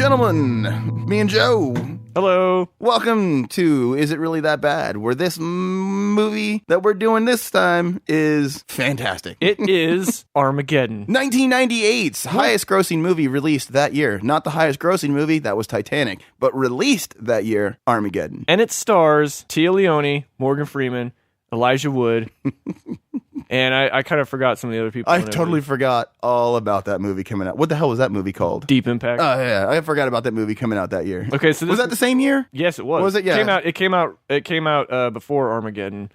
gentlemen, me and Joe. Hello. Welcome to Is It Really That Bad? Where this movie that we're doing this time is fantastic. It is Armageddon. 1998's highest grossing movie released that year. Not the highest grossing movie, that was Titanic, but released that year, Armageddon. And it stars Tia Leone, Morgan Freeman, Elijah Wood, and I kind of forgot some of the other people. I totally forgot all about that movie coming out. What the hell was that movie called? Deep Impact. Oh, yeah. I forgot about that movie coming out that year. Okay, so was that the same year? Yes, it was. Was it? Yeah. It came out before Armageddon.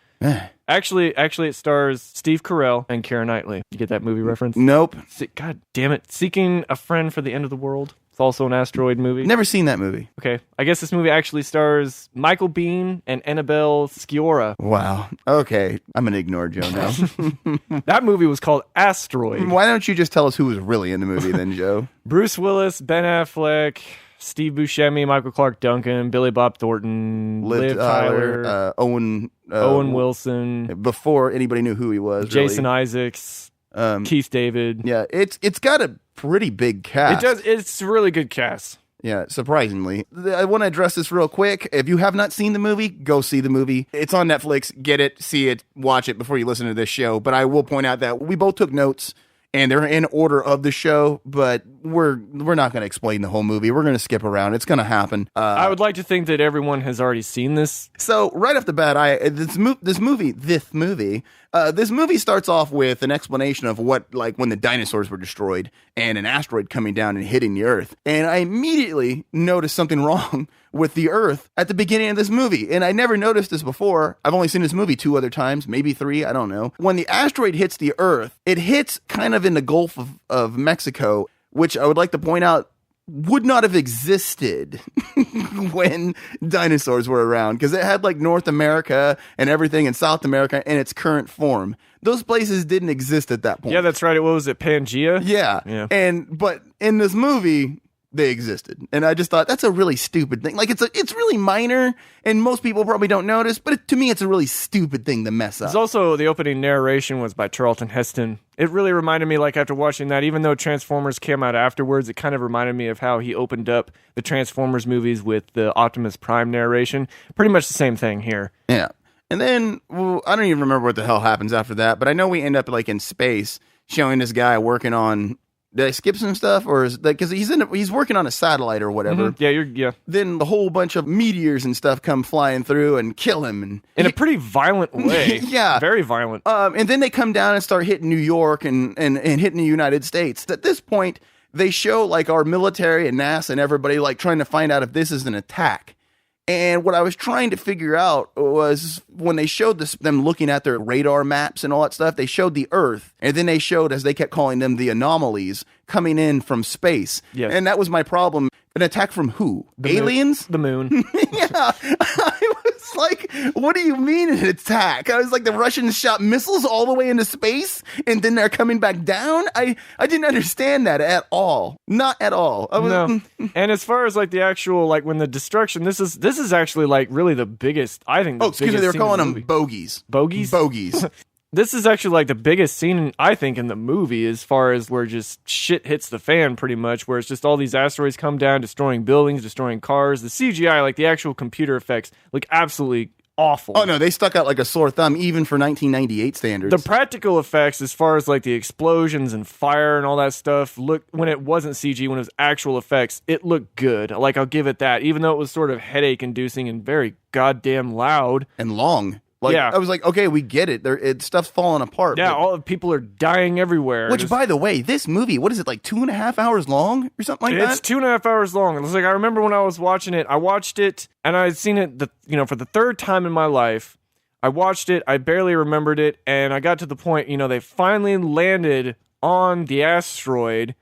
Actually, it stars Steve Carell and Keira Knightley. You get that movie reference? Nope. God damn it. Seeking a Friend for the End of the World. It's also an asteroid movie. Never seen that movie. Okay. I guess this movie actually stars Michael Biehn and Annabelle Sciorra. Wow. Okay. I'm going to ignore Joe now. That movie was called Asteroid. Why don't you just tell us who was really in the movie then, Joe? Bruce Willis, Ben Affleck, Steve Buscemi, Michael Clark Duncan, Billy Bob Thornton, Liv Tyler, Owen Wilson. Before anybody knew who he was. Jason really. Isaacs, Keith David. Yeah, it's got a pretty big cast. It does. It's a really good cast. Yeah, surprisingly. I want to address this real quick. If you have not seen the movie, go see the movie. It's on Netflix. Get it, see it, watch it before you listen to this show. But I will point out that we both took notes, and they're in order of the show, but we're not going to explain the whole movie. We're going to skip around. It's going to happen. I would like to think that everyone has already seen this. So right off the bat, this movie starts off with an explanation of what, like, when the dinosaurs were destroyed and an asteroid coming down and hitting the Earth. And I immediately noticed something wrong with the Earth at the beginning of this movie. And I never noticed this before. I've only seen this movie 2 other times, maybe 3, I don't know. When the asteroid hits the Earth, it hits kind of in the Gulf of Mexico, which I would like to point out would not have existed when dinosaurs were around, because it had like North America and everything in South America in its current form. Those places didn't exist at that point. Yeah, that's right. What was it, Pangea? Yeah. But in this movie, they existed. And I just thought that's a really stupid thing. Like, it's really minor, and most people probably don't notice, but to me, it's a really stupid thing to mess up. It's also, the opening narration was by Charlton Heston. It really reminded me, like, after watching that, even though Transformers came out afterwards, it kind of reminded me of how he opened up the Transformers movies with the Optimus Prime narration. Pretty much the same thing here. Yeah. And then, I don't even remember what the hell happens after that, but I know we end up, like, in space, showing this guy working on... Did I skip some stuff, or is that because he's working on a satellite or whatever? Mm-hmm. Yeah. Then a whole bunch of meteors and stuff come flying through and kill him, and in a pretty violent way. Yeah, very violent. And then they come down and start hitting New York and hitting the United States. At this point, they show like our military and NASA and everybody like trying to find out if this is an attack. And what I was trying to figure out was when they showed them looking at their radar maps and all that stuff, they showed the Earth, and then they showed, as they kept calling them, the anomalies coming in from space. Yes. And that was my problem. An attack from who? Aliens? The moon. Yeah. I was like, what do you mean an attack? I was like, the Russians shot missiles all the way into space, and then they're coming back down? I didn't understand that at all. Not at all. No. And as far as like the actual, like when the destruction, this is actually like really the biggest, I think. Excuse me, they were calling them bogies. Bogies? Bogies. This is actually like the biggest scene, I think, in the movie, as far as where just shit hits the fan pretty much, where it's just all these asteroids come down, destroying buildings, destroying cars. The CGI, like the actual computer effects, look absolutely awful. Oh, no, they stuck out like a sore thumb, even for 1998 standards. The practical effects, as far as like the explosions and fire and all that stuff, look, when it wasn't CG, when it was actual effects, it looked good. Like, I'll give it that, even though it was sort of headache-inducing and very goddamn loud. And long. Like, yeah. I was like, okay, we get it. Stuff's falling apart. Yeah, all the people are dying everywhere. Which, by the way, this movie, what is it, like 2.5 hours long or something like that? It's 2.5 hours long. It's like, I remember when I was watching it, I watched it, and I had seen it, for the third time in my life. I watched it, I barely remembered it, and I got to the point, they finally landed on the asteroid.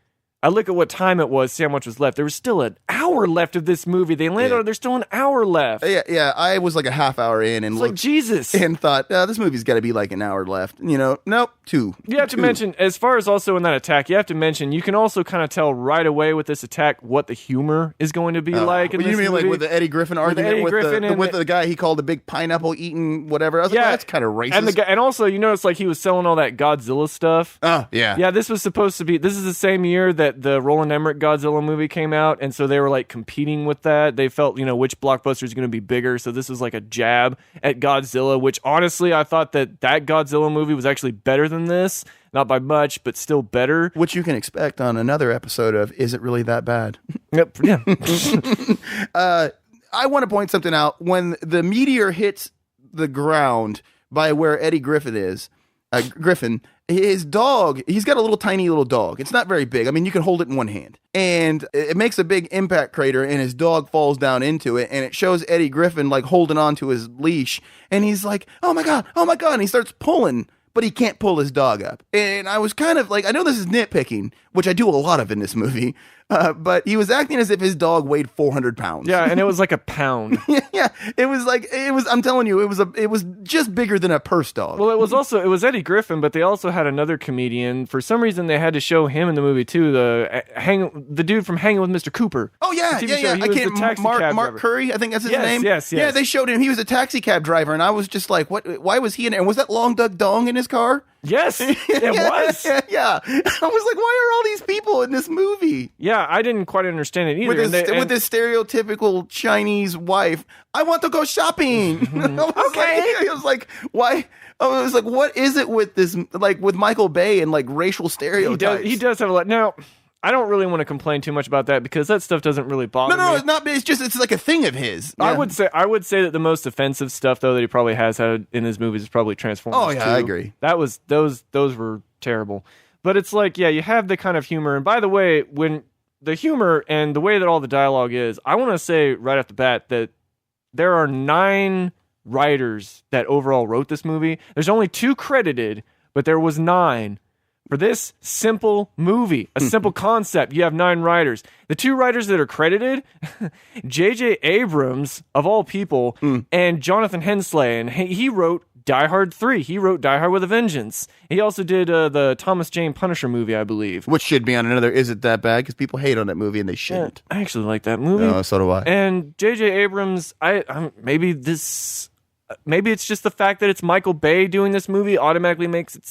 I look at what time it was, see how much was left. There was still an hour left of this movie. They landed on it, there's still an hour left. Yeah, I was like a half hour in and looked, like, Jesus. And thought, this movie's got to be like an hour left. Nope, 2. You have to mention, as far as also in that attack, you have to mention, you can also kind of tell right away with this attack what the humor is going to be like in this movie. Like with the Eddie Griffin argument with the guy he called a big pineapple eating whatever? I was like, that's kind of racist. And also, you notice like he was selling all that Godzilla stuff. Oh, yeah. Yeah, this is the same year that that the Roland Emmerich Godzilla movie came out, and so they were like competing with that. They felt, which blockbuster is going to be bigger. So this was like a jab at Godzilla, which honestly, I thought that Godzilla movie was actually better than this. Not by much, but still better. Which you can expect on another episode of Is It Really That Bad? Yep. Yeah. I want to point something out. When the meteor hits the ground by where Eddie Griffin is, his dog, he's got a tiny little dog. It's not very big. I mean, you can hold it in one hand. And it makes a big impact crater, and his dog falls down into it, and it shows Eddie Griffin like holding on to his leash, and he's like, oh my God, and he starts pulling, but he can't pull his dog up. And I was kind of like, I know this is nitpicking, which I do a lot of in this movie, but he was acting as if his dog weighed 400 pounds. Yeah, and it was like a pound. Yeah, it was, I'm telling you, it was just bigger than a purse dog. Well, it was Eddie Griffin, but they also had another comedian. For some reason, they had to show him in the movie, too, the dude from Hanging with Mr. Cooper. Oh, yeah. I can't, Mark Curry, I think that's his name. Yes. Yeah, they showed him. He was a taxi cab driver, and I was just like, what? Why was he in there? And was that Long Doug Dong in his car? Yes, it was. Yeah. I was like, why are all these people in this movie? Yeah, I didn't quite understand it either. With this stereotypical Chinese wife, I want to go shopping. I was like, why? I was like, what is it with this, like with Michael Bay and like racial stereotypes? He does have a lot. Now, I don't really want to complain too much about that because that stuff doesn't really bother me. No, it's not. It's like a thing of his. Yeah. I would say that the most offensive stuff though that he probably has had in his movies is probably Transformers. Oh yeah, 2. I agree. That was those were terrible. But it's like, yeah, you have the kind of humor. And by the way, when the humor and the way that all the dialogue is, I want to say right off the bat that there are 9 writers that overall wrote this movie. There's only 2 credited, but there was 9. For this simple movie, a simple concept, you have 9 writers. The 2 writers that are credited, J.J. Abrams, of all people, and Jonathan Hensley. And he wrote Die Hard 3. He wrote Die Hard with a Vengeance. He also did the Thomas Jane Punisher movie, I believe. Which should be on another Is It That Bad? Because people hate on that movie and they shouldn't. I actually like that movie. No, so do I. And J.J. Abrams, maybe it's just the fact that it's Michael Bay doing this movie automatically makes it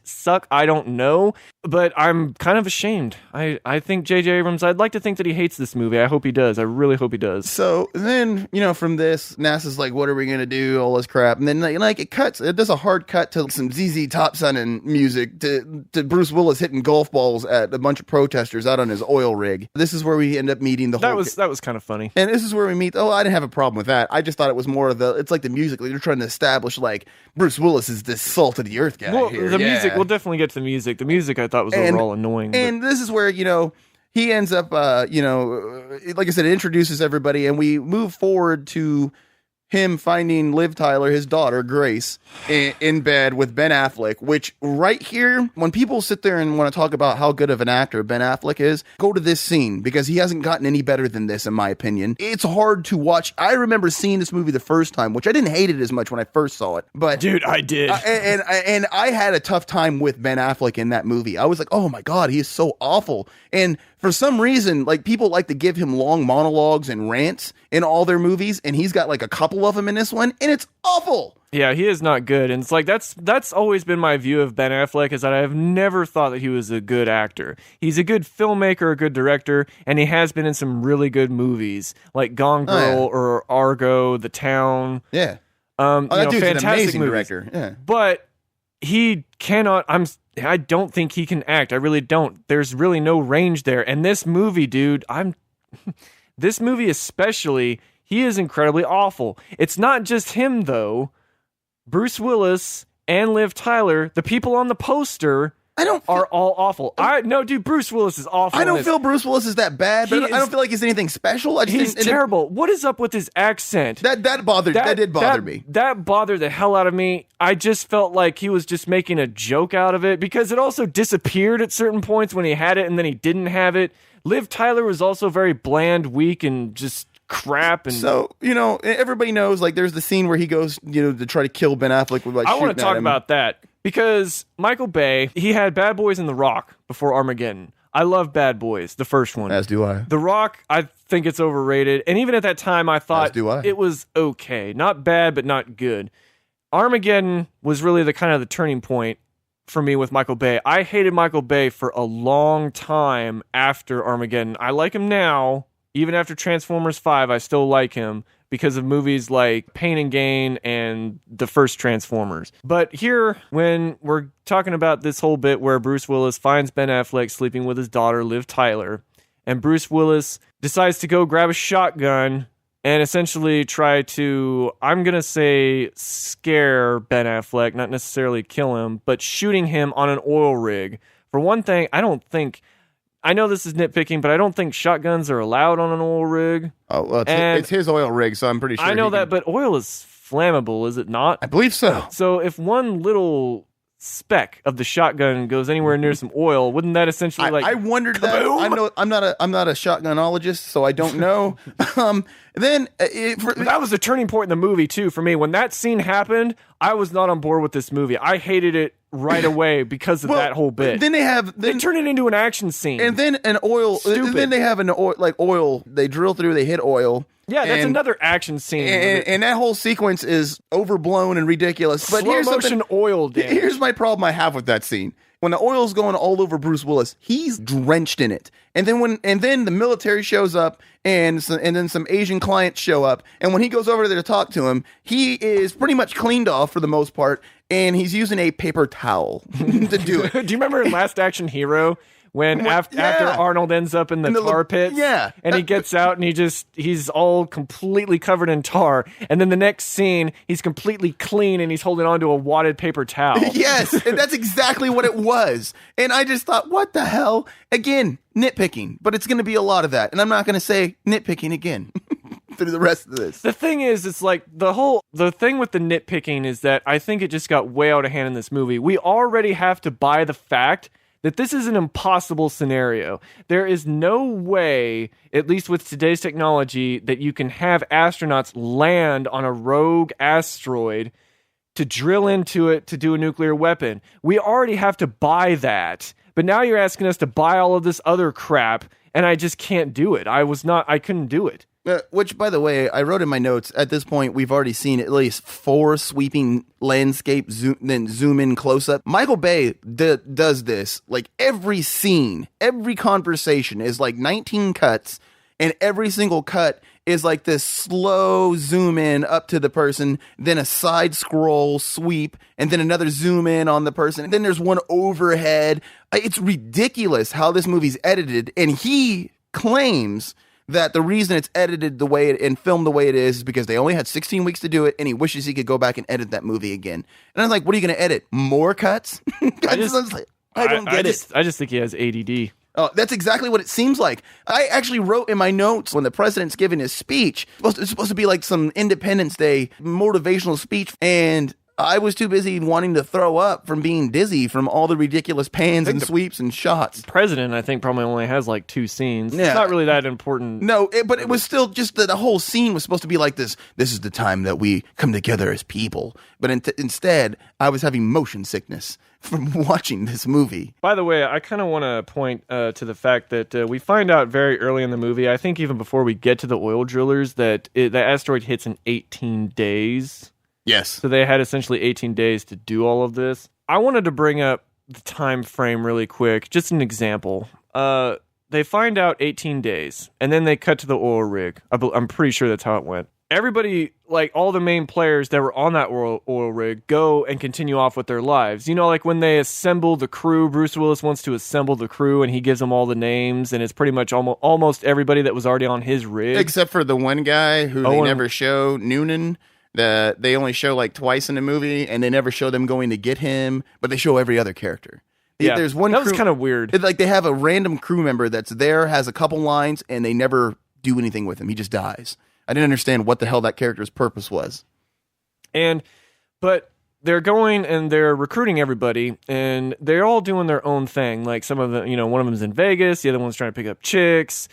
suck. I don't know, but I'm kind of ashamed. I think J.J. Abrams, I'd like to think that he hates this movie. I hope he does. I really hope he does. So then, from this, NASA's like, what are we going to do? All this crap. And then it does a hard cut to some ZZ Top Sunnin' music to Bruce Willis hitting golf balls at a bunch of protesters out on his oil rig. This is where we end up meeting the whole... That was kind of funny. And this is where we meet... I didn't have a problem with that. I just thought it was more of it's like the music. Like they're trying to establish like Bruce Willis is this salt of the earth guy here. The music, we'll definitely get to the music. The music I thought was overall annoying. And this is where, he ends up, like I said, it introduces everybody, and we move forward to him finding Liv Tyler, his daughter, Grace, in bed with Ben Affleck, which right here, when people sit there and want to talk about how good of an actor Ben Affleck is, go to this scene, because he hasn't gotten any better than this, in my opinion. It's hard to watch. I remember seeing this movie the first time, which I didn't hate it as much when I first saw it. But dude, I did. And I had a tough time with Ben Affleck in that movie. I was like, oh my God, he is so awful. And for some reason, like people like to give him long monologues and rants in all their movies, and he's got like a couple of them in this one, and it's awful. Yeah, he is not good. And it's like that's always been my view of Ben Affleck, is that I have never thought that he was a good actor. He's a good filmmaker, a good director, and he has been in some really good movies like Gone Girl or Argo, The Town. Yeah. That dude's an amazing director. Yeah. But he cannot. I don't think he can act. I really don't. There's really no range there. And this movie, dude, this movie especially, he is incredibly awful. It's not just him though. Bruce Willis and Liv Tyler, the people on the poster, are all awful. No, dude, Bruce Willis is awful. I don't feel Bruce Willis is that bad, but I don't feel like he's anything special. He's terrible. What is up with his accent? That did bother me. That bothered the hell out of me. I just felt like he was just making a joke out of it, because it also disappeared at certain points when he had it and then he didn't have it. Liv Tyler was also very bland, weak, and just crap. And so, everybody knows, like, there's the scene where he goes, to try to kill Ben Affleck with, like, I want to talk about that, because Michael Bay, he had Bad Boys and The Rock before Armageddon. I love Bad Boys, the first one. As do I. The Rock, I think it's overrated. And even at that time, I thought it was okay. Not bad, but not good. Armageddon was really the kind of the turning point. for me with Michael Bay. I hated Michael Bay for a long time after Armageddon. I like him now. Even after Transformers 5, I still like him because of movies like Pain and Gain and the first Transformers. But here, when we're talking about this whole bit where Bruce Willis finds Ben Affleck sleeping with his daughter, Liv Tyler, and Bruce Willis decides to go grab a shotgun and essentially try to, I'm going to say, scare Ben Affleck, not necessarily kill him, but shooting him on an oil rig. For one thing, I know this is nitpicking, but I don't think shotguns are allowed on an oil rig. Oh, well, it's his oil rig, so I'm pretty sure. I know that, but oil is flammable, is it not? I believe so. So if one little speck of the shotgun goes anywhere near some oil, wouldn't that essentially I wondered kaboom? That. I know I'm not a shotgunologist, so I don't know. That was a turning point in the movie too for me. When that scene happened, I was not on board with this movie. I hated it right away because of that whole bit. Then they turn it into an action scene, and then an oil. Stupid. And then they have an oil. They drill through. They hit oil. Yeah, that's another action scene. And that whole sequence is overblown and ridiculous. But slow motion oil damage. Here's my problem I have with that scene. When the oil's going all over Bruce Willis, he's drenched in it. And then the military shows up and then some Asian clients show up. And when he goes over there to talk to him, he is pretty much cleaned off for the most part. And he's using a paper towel to do it. Do you remember in Last Action Hero? After Arnold ends up in the tar pits, and he gets out and he's all completely covered in tar, and then the next scene he's completely clean and he's holding onto a wadded paper towel. Yes, and that's exactly what it was. And I just thought, what the hell? Again, nitpicking, but it's going to be a lot of that, and I'm not going to say nitpicking again through the rest of this. The thing is, it's like the thing with the nitpicking is that I think it just got way out of hand in this movie. We already have to buy the fact that this is an impossible scenario. There is no way, at least with today's technology, that you can have astronauts land on a rogue asteroid to drill into it to do a nuclear weapon. We already have to buy that. But now you're asking us to buy all of this other crap, and I just can't do it. I couldn't do it. Which, by the way, I wrote in my notes, at this point, we've already seen at least 4 sweeping landscape zoom in close-up. Michael Bay does this. Like, every scene, every conversation is like 19 cuts, and every single cut is like this slow zoom in up to the person, then a side scroll sweep, and then another zoom in on the person, and then there's one overhead. It's ridiculous how this movie's edited, and he claims that the reason it's edited the way and filmed the way it is because they only had 16 weeks to do it, and he wishes he could go back and edit that movie again. And I was like, what are you going to edit? More cuts? I don't get it. I just think he has ADD. Oh, that's exactly what it seems like. I actually wrote in my notes when the president's giving his speech, it's supposed to be like some Independence Day motivational speech, and I was too busy wanting to throw up from being dizzy from all the ridiculous pans and sweeps and shots. The president, I think, probably only has like 2 scenes. Yeah. It's not really that important. No, but it was still just the whole scene was supposed to be like this. This is the time that we come together as people. But instead, I was having motion sickness from watching this movie. By the way, I kind of want to point to the fact that we find out very early in the movie, I think even before we get to the oil drillers, that the asteroid hits in 18 days. Yes. So they had essentially 18 days to do all of this. I wanted to bring up the time frame really quick. Just an example. They find out 18 days, and then they cut to the oil rig. I'm pretty sure that's how it went. Everybody, like all the main players that were on that oil rig, go and continue off with their lives. You know, like when they assemble the crew, Bruce Willis wants to assemble the crew, and he gives them all the names, and it's pretty much almost everybody that was already on his rig. Except for the one guy who they never show, Noonan. They only show like twice in the movie, and they never show them going to get him, but they show every other character. Yeah, there's one. That was kind of weird. Like they have a random crew member that's there, has a couple lines, and they never do anything with him. He just dies. I didn't understand what the hell that character's purpose was. But they're going and they're recruiting everybody, and they're all doing their own thing. Like some of them, one of them's in Vegas, the other one's trying to pick up chicks.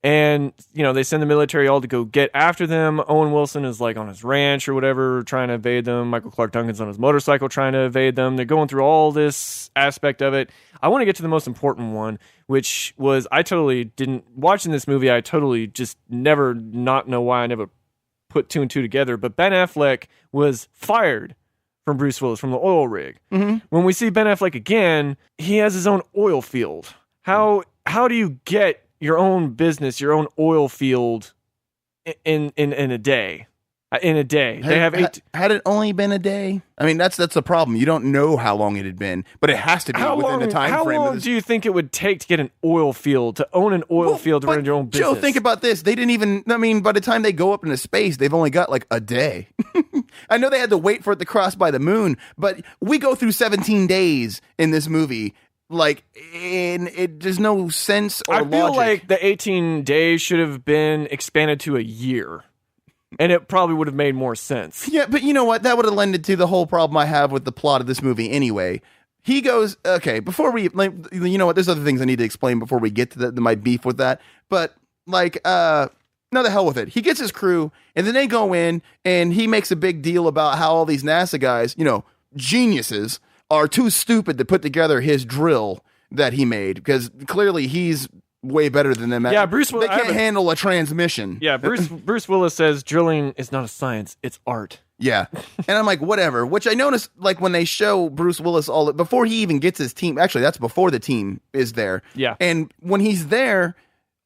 And, they send the military all to go get after them. Owen Wilson is like on his ranch or whatever, trying to evade them. Michael Clark Duncan's on his motorcycle trying to evade them. They're going through all this aspect of it. I want to get to the most important one, which was watching this movie, I totally just never not know why I never put 2 and 2 together. But Ben Affleck was fired from Bruce Willis, from the oil rig. Mm-hmm. When we see Ben Affleck again, he has his own oil field. How do you get your own business, your own oil field in a day? In a day, they have had it only been a day? I mean, that's the problem. You don't know how long it had been, but it has to be within the time frame. How long do you think it would take to get an oil field, to own an oil field, to run your own business? Joe, think about this. They didn't even. I mean, by the time they go up into space, they've only got like a day. I know they had to wait for it to cross by the moon, but we go through 17 days in this movie. Like, and there's no sense or logic. I feel like the 18 days should have been expanded to a year. And it probably would have made more sense. Yeah, but you know what? That would have lended to the whole problem I have with the plot of this movie anyway. He goes, okay, before we, like, you know what? There's other things I need to explain before we get to my beef with that. But, like, no, the hell with it. He gets his crew, and then they go in, and he makes a big deal about how all these NASA guys, you know, geniuses, are too stupid to put together his drill that he made, because clearly he's way better than them. Yeah, Bruce Willis. They can't handle a transmission. Yeah, Bruce Willis says drilling is not a science, it's art. Yeah. And I'm like, whatever. Which I noticed, like, when they show Bruce Willis before he even gets his team, actually, that's before the team is there. Yeah. And when he's there,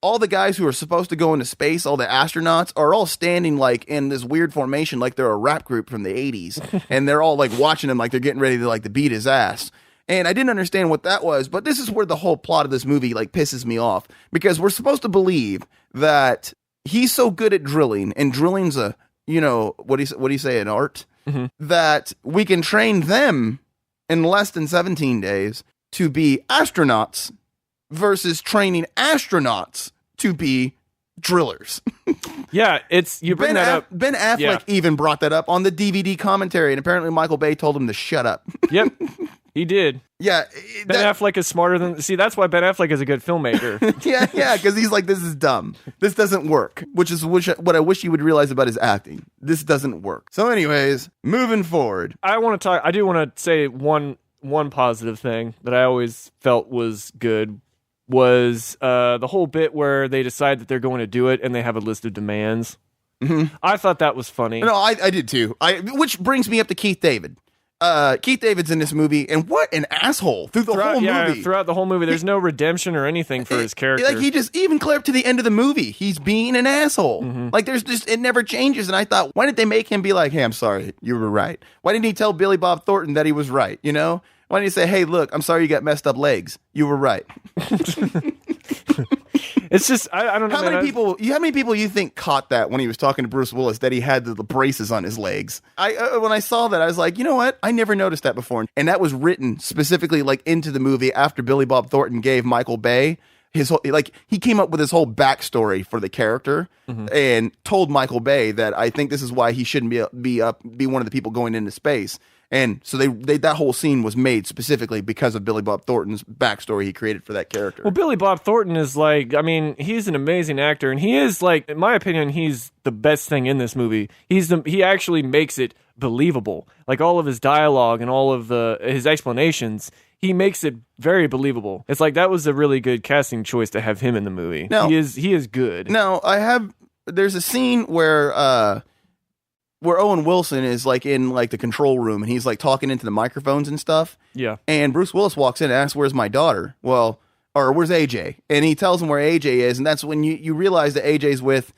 all the guys who are supposed to go into space, all the astronauts, are all standing, like, in this weird formation, like they're a rap group from the 80s. And they're all, like, watching him like they're getting ready to, like, to beat his ass. And I didn't understand what that was, but this is where the whole plot of this movie, like, pisses me off. Because we're supposed to believe that he's so good at drilling, and drilling's a, you know, what do you say, an art? Mm-hmm. That we can train them in less than 17 days to be astronauts versus training astronauts to be drillers. Yeah, you bring that up. Ben Affleck even brought that up on the DVD commentary, and apparently Michael Bay told him to shut up. Yep. He did. Yeah. Ben Affleck is smarter than... See, that's why Ben Affleck is a good filmmaker. yeah, because he's like, this is dumb. This doesn't work, which is what I wish you would realize about his acting. This doesn't work. So anyways, moving forward. I do want to say one positive thing that I always felt was good was the whole bit where they decide that they're going to do it and they have a list of demands. Mm-hmm. I thought that was funny. No, I did too. Which brings me up to Keith David. Keith David's in this movie, and what an asshole throughout the whole movie. Throughout the whole movie, there's no redemption or anything for his character. Like, he just, even clear up to the end of the movie, he's being an asshole. Mm-hmm. Like, there's just, it never changes. And I thought, why didn't they make him be like, hey, I'm sorry, you were right? Why didn't he tell Billy Bob Thornton that he was right? You know? Why didn't he say, hey, look, I'm sorry you got messed up legs. You were right. It's just, I don't know. How many people you think caught that when he was talking to Bruce Willis, that he had the braces on his legs? When I saw that, I was like, you know what? I never noticed that before. And that was written specifically, like, into the movie after Billy Bob Thornton gave Michael Bay his whole, like, he came up with his whole backstory for the character, mm-hmm. and told Michael Bay that I think this is why he shouldn't be one of the people going into space. And so they that whole scene was made specifically because of Billy Bob Thornton's backstory he created for that character. Well, Billy Bob Thornton is like, I mean, he's an amazing actor, and he is, like, in my opinion, he's the best thing in this movie. He actually makes it believable. Like, all of his dialogue and all of his explanations, he makes it very believable. It's like, that was a really good casting choice to have him in the movie. Now, he is good. Now, there's a scene where Owen Wilson is, like, in, like, the control room, and he's, like, talking into the microphones and stuff. Yeah. And Bruce Willis walks in and asks, where's my daughter? Or where's AJ? And he tells him where AJ is, and that's when you realize that AJ's with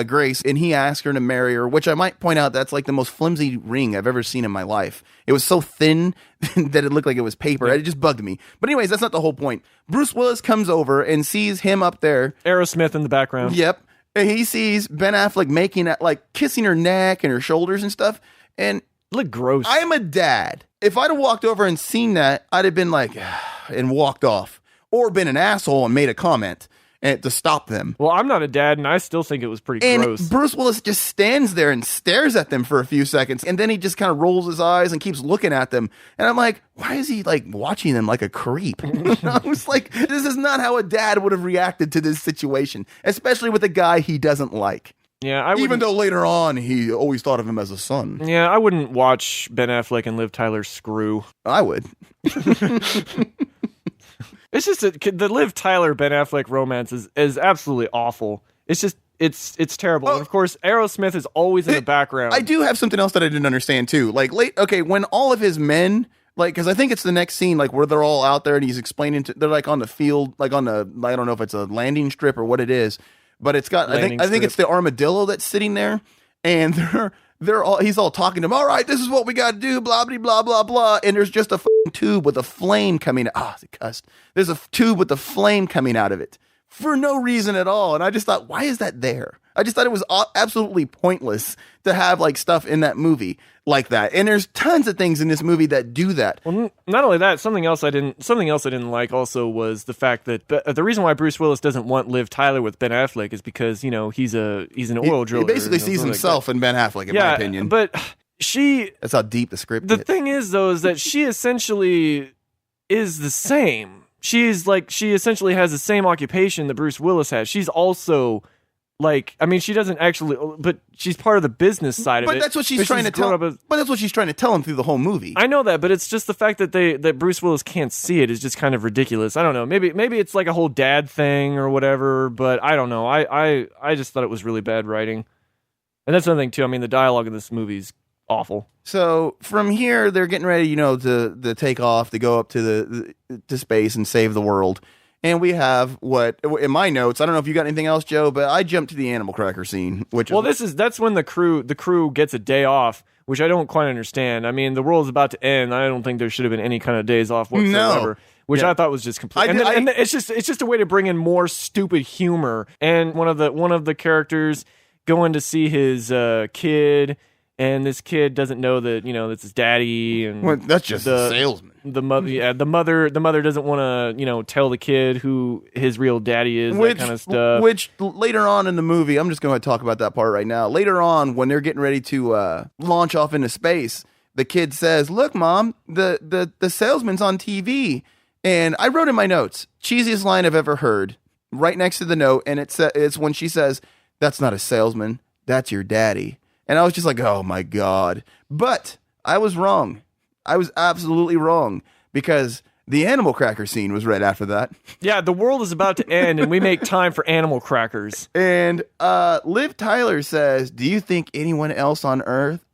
Grace, and he asks her to marry her, which I might point out, that's, like, the most flimsy ring I've ever seen in my life. It was so thin that it looked like it was paper. It just bugged me. But anyways, that's not the whole point. Bruce Willis comes over and sees him up there. Aerosmith in the background. Yep. And he sees Ben Affleck making, like, kissing her neck and her shoulders and stuff. And look gross. I'm a dad. If I'd have walked over and seen that, I'd have been like, and walked off, or been an asshole and made a comment to stop them. Well, I'm not a dad, and I still think it was pretty gross. Bruce Willis just stands there and stares at them for a few seconds, and then he just kind of rolls his eyes and keeps looking at them. And I'm like, why is he, like, watching them like a creep? I was like, this is not how a dad would have reacted to this situation, especially with a guy he doesn't like. Yeah, even though later on he always thought of him as a son. Yeah, I wouldn't watch Ben Affleck and Liv Tyler screw. I would. It's just the Liv Tyler Ben Affleck romance is absolutely awful. It's just, it's terrible. And of course, Aerosmith is always in the background. I do have something else that I didn't understand too. Like when all of his men, like, because I think it's the next scene, like where they're all out there and he's explaining they're like on the field, like on the, I don't know if it's a landing strip or what it is, but it's got, I think it's the armadillo that's sitting there, and he's all talking to him. All right, this is what we got to do, blah blah blah blah blah, and there's just a tube with a flame coming. It cussed. There's a tube with a flame coming out of it for no reason at all, and I just thought, why is that there? I just thought it was absolutely pointless to have like stuff in that movie like that. And there's tons of things in this movie that do that. Well, not only that, something else I didn't like also was the fact that the reason why Bruce Willis doesn't want Liv Tyler with Ben Affleck is because, you know, he's an oil driller. He basically sees himself in Ben Affleck, in my opinion. But that's how deep the script is. The thing is, though, is that she essentially is the same. She essentially has the same occupation that Bruce Willis has. She's also, like, I mean, she doesn't actually, but she's part of the business side of it. But that's what she's trying to tell. But that's what she's trying to tell him through the whole movie. I know that, but it's just the fact that that Bruce Willis can't see it is just kind of ridiculous. I don't know. Maybe it's like a whole dad thing or whatever. But I don't know. I just thought it was really bad writing, and that's another thing too. I mean, the dialogue in this movie is awful. So from here, they're getting ready, you know, to take off, to go up to to space and save the world. And we have what in my notes. I don't know if you got anything else, Joe, but I jumped to the animal cracker scene. That's when the crew gets a day off, which I don't quite understand. I mean, the world's about to end. I don't think there should have been any kind of days off whatsoever. No. Which I thought was just complete. And it's just a way to bring in more stupid humor. And one of the characters going to see his kid. And this kid doesn't know that, you know, that's his daddy, and that's just a salesman. The mother doesn't want to, you know, tell the kid who his real daddy is, that kind of stuff. Which later on in the movie, I'm just going to talk about that part right now. Later on, when they're getting ready to launch off into space, the kid says, "Look, Mom, the salesman's on TV." And I wrote in my notes, cheesiest line I've ever heard, right next to the note, and it's when she says, "That's not a salesman, that's your daddy." And I was just like, oh my God. But I was wrong. I was absolutely wrong, because the animal cracker scene was right after that. Yeah, the world is about to end and we make time for animal crackers. And Liv Tyler says, "Do you think anyone else on Earth?"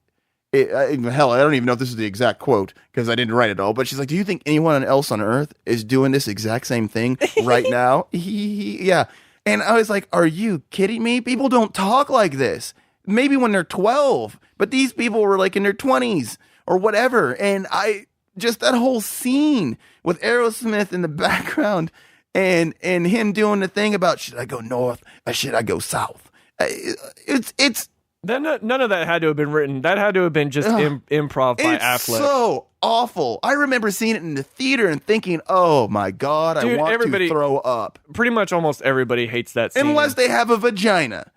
Hell, I don't even know if this is the exact quote because I didn't write it all. But she's like, "Do you think anyone else on Earth is doing this exact same thing right now?" Yeah. And I was like, are you kidding me? People don't talk like this. Maybe when they're 12, but these people were like in their 20s or whatever. And that whole scene with Aerosmith in the background and him doing the thing about, should I go north or should I go south? It's none of that had to have been written. That had to have been just improv by Affleck. So awful. I remember seeing it in the theater and thinking, oh my God, I want to throw up. Pretty much almost everybody hates that scene. Unless they have a vagina.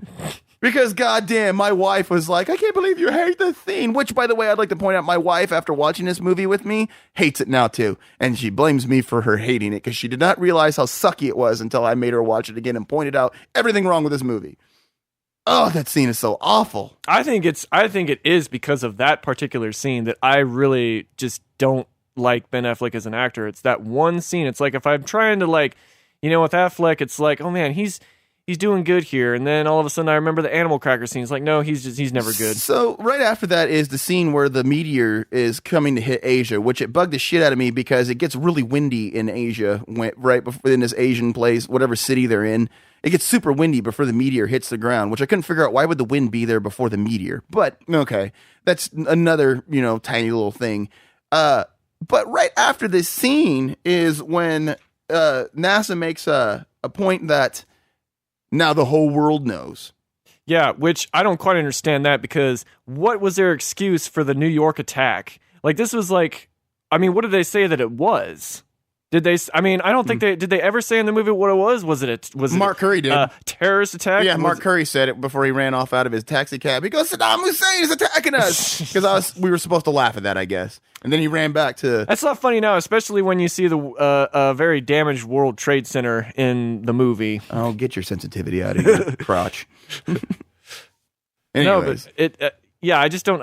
Because goddamn, my wife was like, "I can't believe you hate this scene." Which, by the way, I'd like to point out, my wife, after watching this movie with me, hates it now too, and she blames me for her hating it because she did not realize how sucky it was until I made her watch it again and pointed out everything wrong with this movie. Oh, that scene is so awful. I think it is because of that particular scene that I really just don't like Ben Affleck as an actor. It's that one scene. It's like if I'm trying to, like, you know, with Affleck, it's like, oh man, he's doing good here, and then all of a sudden I remember the animal cracker scene. It's like, no, he's never good. So right after that is the scene where the meteor is coming to hit Asia, which it bugged the shit out of me because it gets really windy in Asia, right before, in this Asian place, whatever city they're in. It gets super windy before the meteor hits the ground, which I couldn't figure out why would the wind be there before the meteor. But okay, that's another, you know, tiny little thing. But right after this scene is when NASA makes a point that now the whole world knows. Yeah, which I don't quite understand that, because what was their excuse for the New York attack? Like, this was like, I mean, what did they say that it was? Did they? I mean, I don't think did they ever say in the movie what it was? Was it Mark Curry did a terrorist attack? Yeah, Mark Curry said it before he ran off out of his taxi cab. He goes, "Saddam Hussein is attacking us," because we were supposed to laugh at that, I guess. And then he ran back to. That's not funny now, especially when you see the very damaged World Trade Center in the movie. Oh, get your sensitivity out of here, crotch. Anyways. No, but yeah, I just don't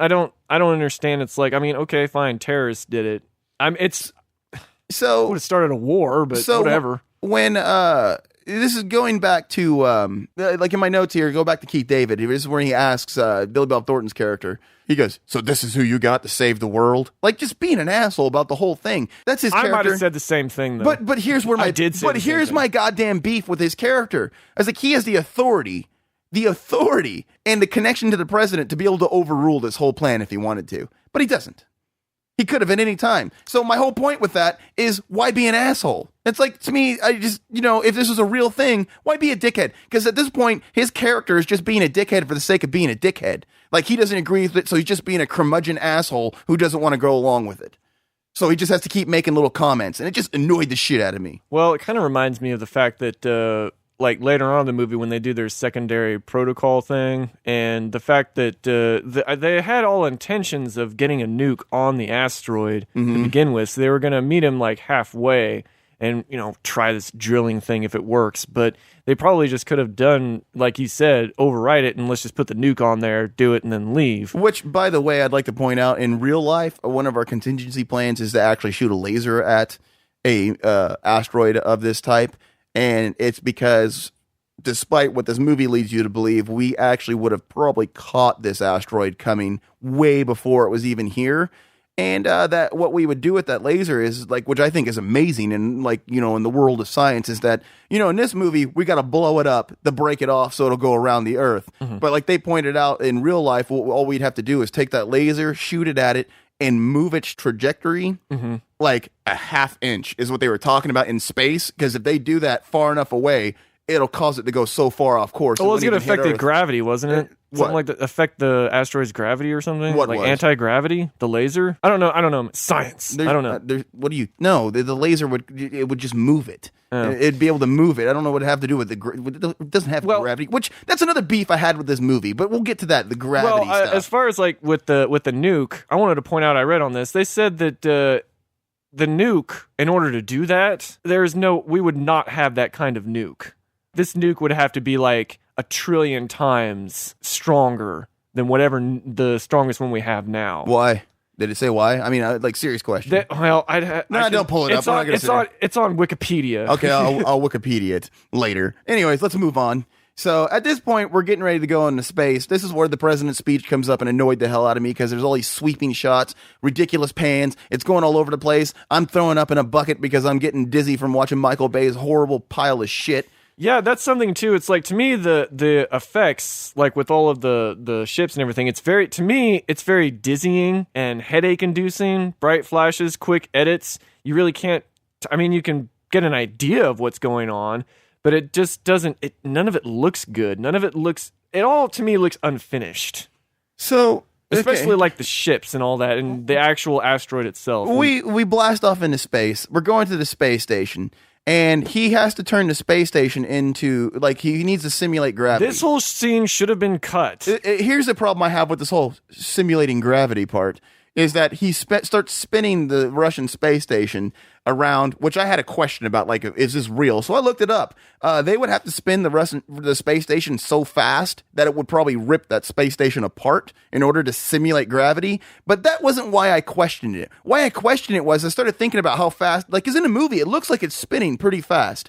understand. It's like, I mean, okay, fine, terrorists did it. So would have started a war, but whatever. When this is going back to, like in my notes here, go back to Keith David. This is where he asks Billy Bob Thornton's character. He goes, so this is who you got to save the world? Like, just being an asshole about the whole thing. That's his character. I might have said the same thing, though. But here's where my goddamn beef with his character. I was like, he has the authority and the connection to the president to be able to overrule this whole plan if he wanted to. But he doesn't. He could have at any time. So my whole point with that is, why be an asshole? It's like, to me, I just, if this was a real thing, why be a dickhead? Because at this point, his character is just being a dickhead for the sake of being a dickhead. Like, he doesn't agree with it, so he's just being a curmudgeon asshole who doesn't want to go along with it. So he just has to keep making little comments, and it just annoyed the shit out of me. Well, it kind of reminds me of the fact that, like, later on in the movie when they do their secondary protocol thing, and the fact that they had all intentions of getting a nuke on the asteroid to begin with, so they were going to meet him, like, halfway and, try this drilling thing if it works, but they probably just could have done, like he said, override it and let's just put the nuke on there, do it, and then leave. Which, by the way, I'd like to point out, in real life, one of our contingency plans is to actually shoot a laser at a asteroid of this type, and it's because, despite what this movie leads you to believe, we actually would have probably caught this asteroid coming way before it was even here. And that what we would do with that laser is, like, which I think is amazing, and, like, in the world of science, is that, in this movie, we got to blow it up to break it off so it'll go around the Earth. But like they pointed out, in real life, all we'd have to do is take that laser, shoot it at it, and move its trajectory like a half inch is what they were talking about in space. Because if they do that far enough away, it'll cause it to go so far off course. Well, it was going to affect the gravity, wasn't it? Something like that, affect the asteroid's gravity or something? What, like anti-gravity? The laser? I don't know. Science. I don't know. What do you... No, the laser would just move it. It'd be able to move it. I don't know what it'd have to do with it doesn't have gravity, which that's another beef I had with this movie, but we'll get to that, the gravity stuff. As far as, like, with the nuke, I wanted to point out, I read on this, they said that the nuke, in order to do that, we would not have that kind of nuke. This nuke would have to be like 1 trillion times stronger than whatever the strongest one we have now. Why? Did it say why? I mean, like, serious question. Don't pull it up. It's on Wikipedia. Okay, I'll Wikipedia it later. Anyways, let's move on. So at this point, we're getting ready to go into space. This is where the president's speech comes up and annoyed the hell out of me because there's all these sweeping shots, ridiculous pans. It's going all over the place. I'm throwing up in a bucket because I'm getting dizzy from watching Michael Bay's horrible pile of shit. Yeah, that's something too. It's like, to me, the effects, like with all of the ships and everything, it's very dizzying and headache inducing. Bright flashes, quick edits. You really can't. I mean, you can get an idea of what's going on, but it just doesn't. None of it looks good. None of it looks. It all, to me, looks unfinished. So, especially like the ships and all that, and the actual asteroid itself. We blast off into space. We're going to the space station. And he has to turn the space station into, like, he needs to simulate gravity. This whole scene should have been cut. Here's the problem I have with this whole simulating gravity part, is that he starts spinning the Russian space station around, which I had a question about, like, is this real? So I looked it up. They would have to spin the space station so fast that it would probably rip that space station apart in order to simulate gravity. But that wasn't why I questioned it. Why I questioned it was I started thinking about how fast, like, because in the movie, it looks like it's spinning pretty fast.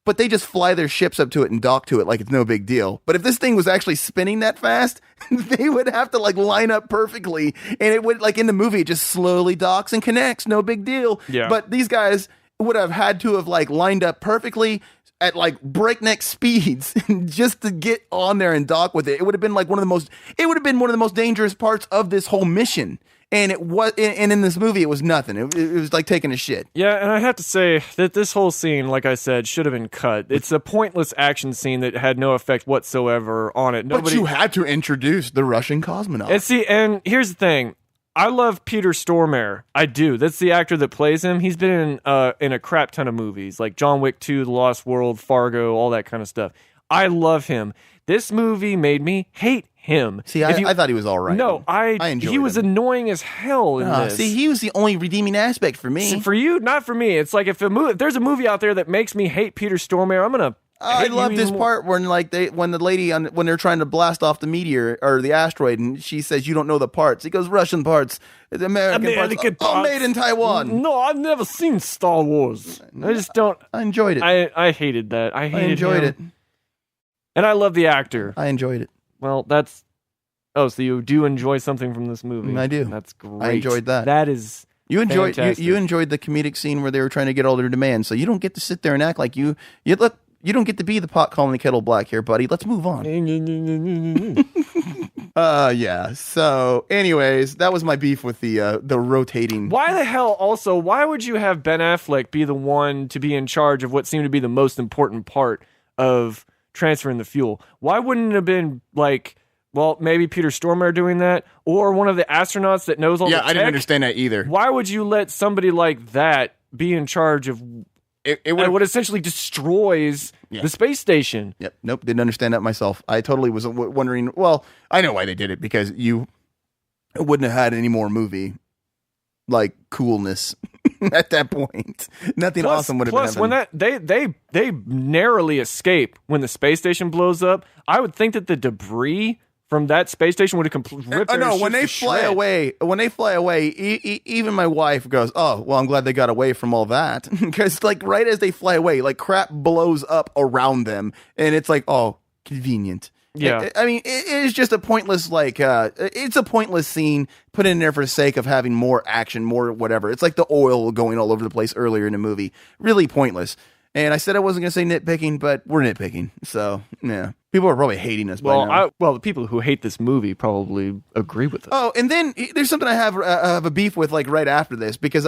But they just fly their ships up to it and dock to it like it's no big deal. But if this thing was actually spinning that fast, they would have to, like, line up perfectly. And it would, like, in the movie, it just slowly docks and connects. No big deal. Yeah. But these guys would have had to have, like, lined up perfectly at, like, breakneck speeds just to get on there and dock with it. It would have been like one of the most dangerous parts of this whole mission. And in this movie, it was nothing. It was like taking a shit. Yeah, and I have to say that this whole scene, like I said, should have been cut. It's a pointless action scene that had no effect whatsoever on it. But you had to introduce the Russian cosmonaut. And here's the thing. I love Peter Stormare. I do. That's the actor that plays him. He's been in a crap ton of movies, like John Wick 2, The Lost World, Fargo, all that kind of stuff. I love him. This movie made me hate him. See, I thought he was all right. No, I enjoyed him. He was annoying as hell in this. See, he was the only redeeming aspect for me. See, for you, not for me. It's like if there's a movie out there that makes me hate Peter Stormare, I love this part when when the lady when they're trying to blast off the meteor or the asteroid, and she says, "You don't know the parts." He goes, "Russian parts, the American parts, all made in Taiwan." No, I've never seen Star Wars. I just don't. I enjoyed it. I hated that. I enjoyed it, and I love the actor. I enjoyed it. Well, that's. Oh, so you do enjoy something from this movie? I do. That's great. I enjoyed that. That is. You enjoyed the comedic scene where they were trying to get all their demands, so you don't get to sit there and act like you don't get to be the pot calling the kettle black here, buddy. Let's move on. Yeah. So, anyways, that was my beef with the rotating. Why the hell? Also, why would you have Ben Affleck be the one to be in charge of what seemed to be the most important part of transferring the fuel? Why wouldn't it have been like? Well, maybe Peter Stormare doing that, or one of the astronauts that knows all the tech? Yeah, I didn't understand that either. Why would you let somebody like that be in charge of what essentially destroys the space station? Yep. Nope, didn't understand that myself. I totally was wondering, well, I know why they did it, because you wouldn't have had any more movie, like, coolness at that point. Nothing awesome would have been happening. When they narrowly escape when the space station blows up, I would think that the debris from that space station would have ripped their ships when they fly away, even my wife goes, "Oh, well, I'm glad they got away from all that," because like right as they fly away, like crap blows up around them, and it's like, oh, convenient. Yeah, I mean, it is just a pointless it's a pointless scene put in there for the sake of having more action, more whatever. It's like the oil going all over the place earlier in the movie, really pointless. And I said I wasn't going to say nitpicking, but we're nitpicking. So, yeah. People are probably hating us by now. The people who hate this movie probably agree with us. Oh, and then there's something I have a beef with, like, right after this. Because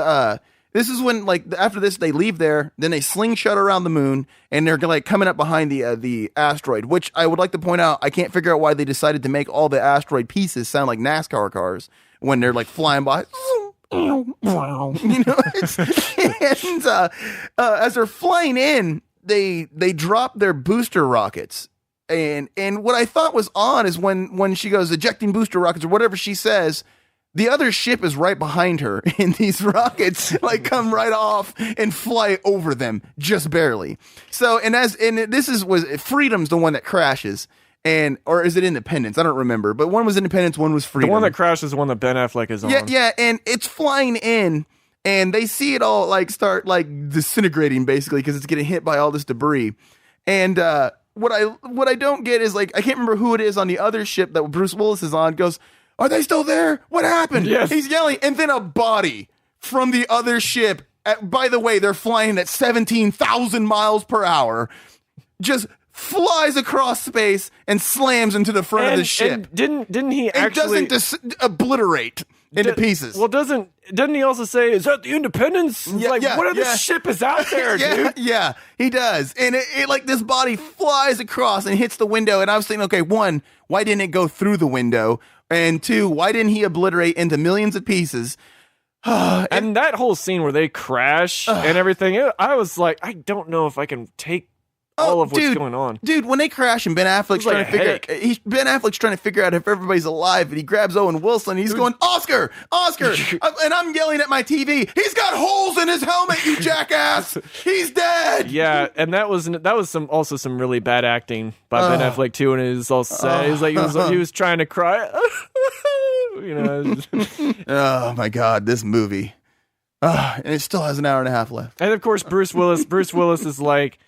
this is when, like, after this, they leave there. Then they slingshot around the moon. And they're, like, coming up behind the asteroid. Which I would like to point out, I can't figure out why they decided to make all the asteroid pieces sound like NASCAR cars. When they're, like, flying by. You know, and as they're flying in, they drop their booster rockets, and what I thought was odd is when she goes ejecting booster rockets or whatever she says, the other ship is right behind her, and these rockets like come right off and fly over them just barely. So was Freedom's the one that crashes. Or is it Independence? I don't remember. But one was Independence, one was Freedom. The one that crashed is the one that Ben Affleck is on. Yeah, and it's flying in, and they see it all like start like disintegrating basically because it's getting hit by all this debris. And what I don't get is like I can't remember who it is on the other ship that Bruce Willis is on goes, "Are they still there? What happened?" Yes. He's yelling, and then a body from the other ship. By the way, they're flying at 17,000 miles per hour. Just flies across space and slams into the front of the ship. And didn't he actually doesn't obliterate into pieces? Well, doesn't he also say, "Is that the Independence?" What other ship is out there, dude? Yeah, he does. And it like this body flies across and hits the window. And I was thinking, okay, one, why didn't it go through the window? And two, why didn't he obliterate into millions of pieces? And that whole scene where they crash and everything, I was like, I don't know if I can take all of what's going on. Dude, when they crash and Ben Affleck's trying to figure out if everybody's alive, and he grabs Owen Wilson, and he's going, Oscar! And I'm yelling at my TV, he's got holes in his helmet, you jackass! He's dead! Yeah, and that was some really bad acting by Ben Affleck too, and it was all sad. He was trying to cry. You know. Oh my God, this movie. And it still has an hour and a half left. And of course, Bruce Willis is like,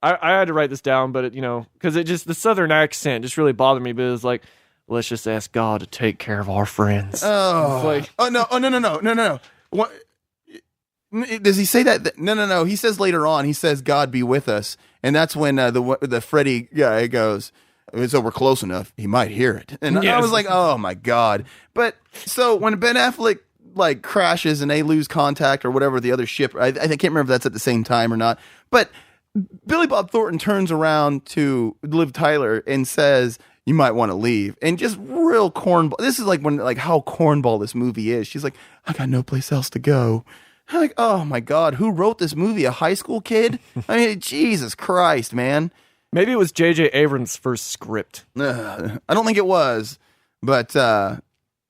I had to write this down, but because the Southern accent just really bothered me. But it was like, let's just ask God to take care of our friends. No. What? Does he say that? No. He says later on. He says, "God be with us," and that's when the Freddy guy goes, "So we're close enough. He might hear it." And I was like, "Oh my God!" But so when Ben Affleck like crashes and they lose contact or whatever, the other ship, I can't remember if that's at the same time or not, but Billy Bob Thornton turns around to Liv Tyler and says, "You might want to leave." And just real cornball. This is like how cornball this movie is. She's like, "I got no place else to go." I'm like, oh my God, who wrote this movie? A high school kid? I mean, Jesus Christ, man. Maybe it was J.J. Abrams' first script. I don't think it was, but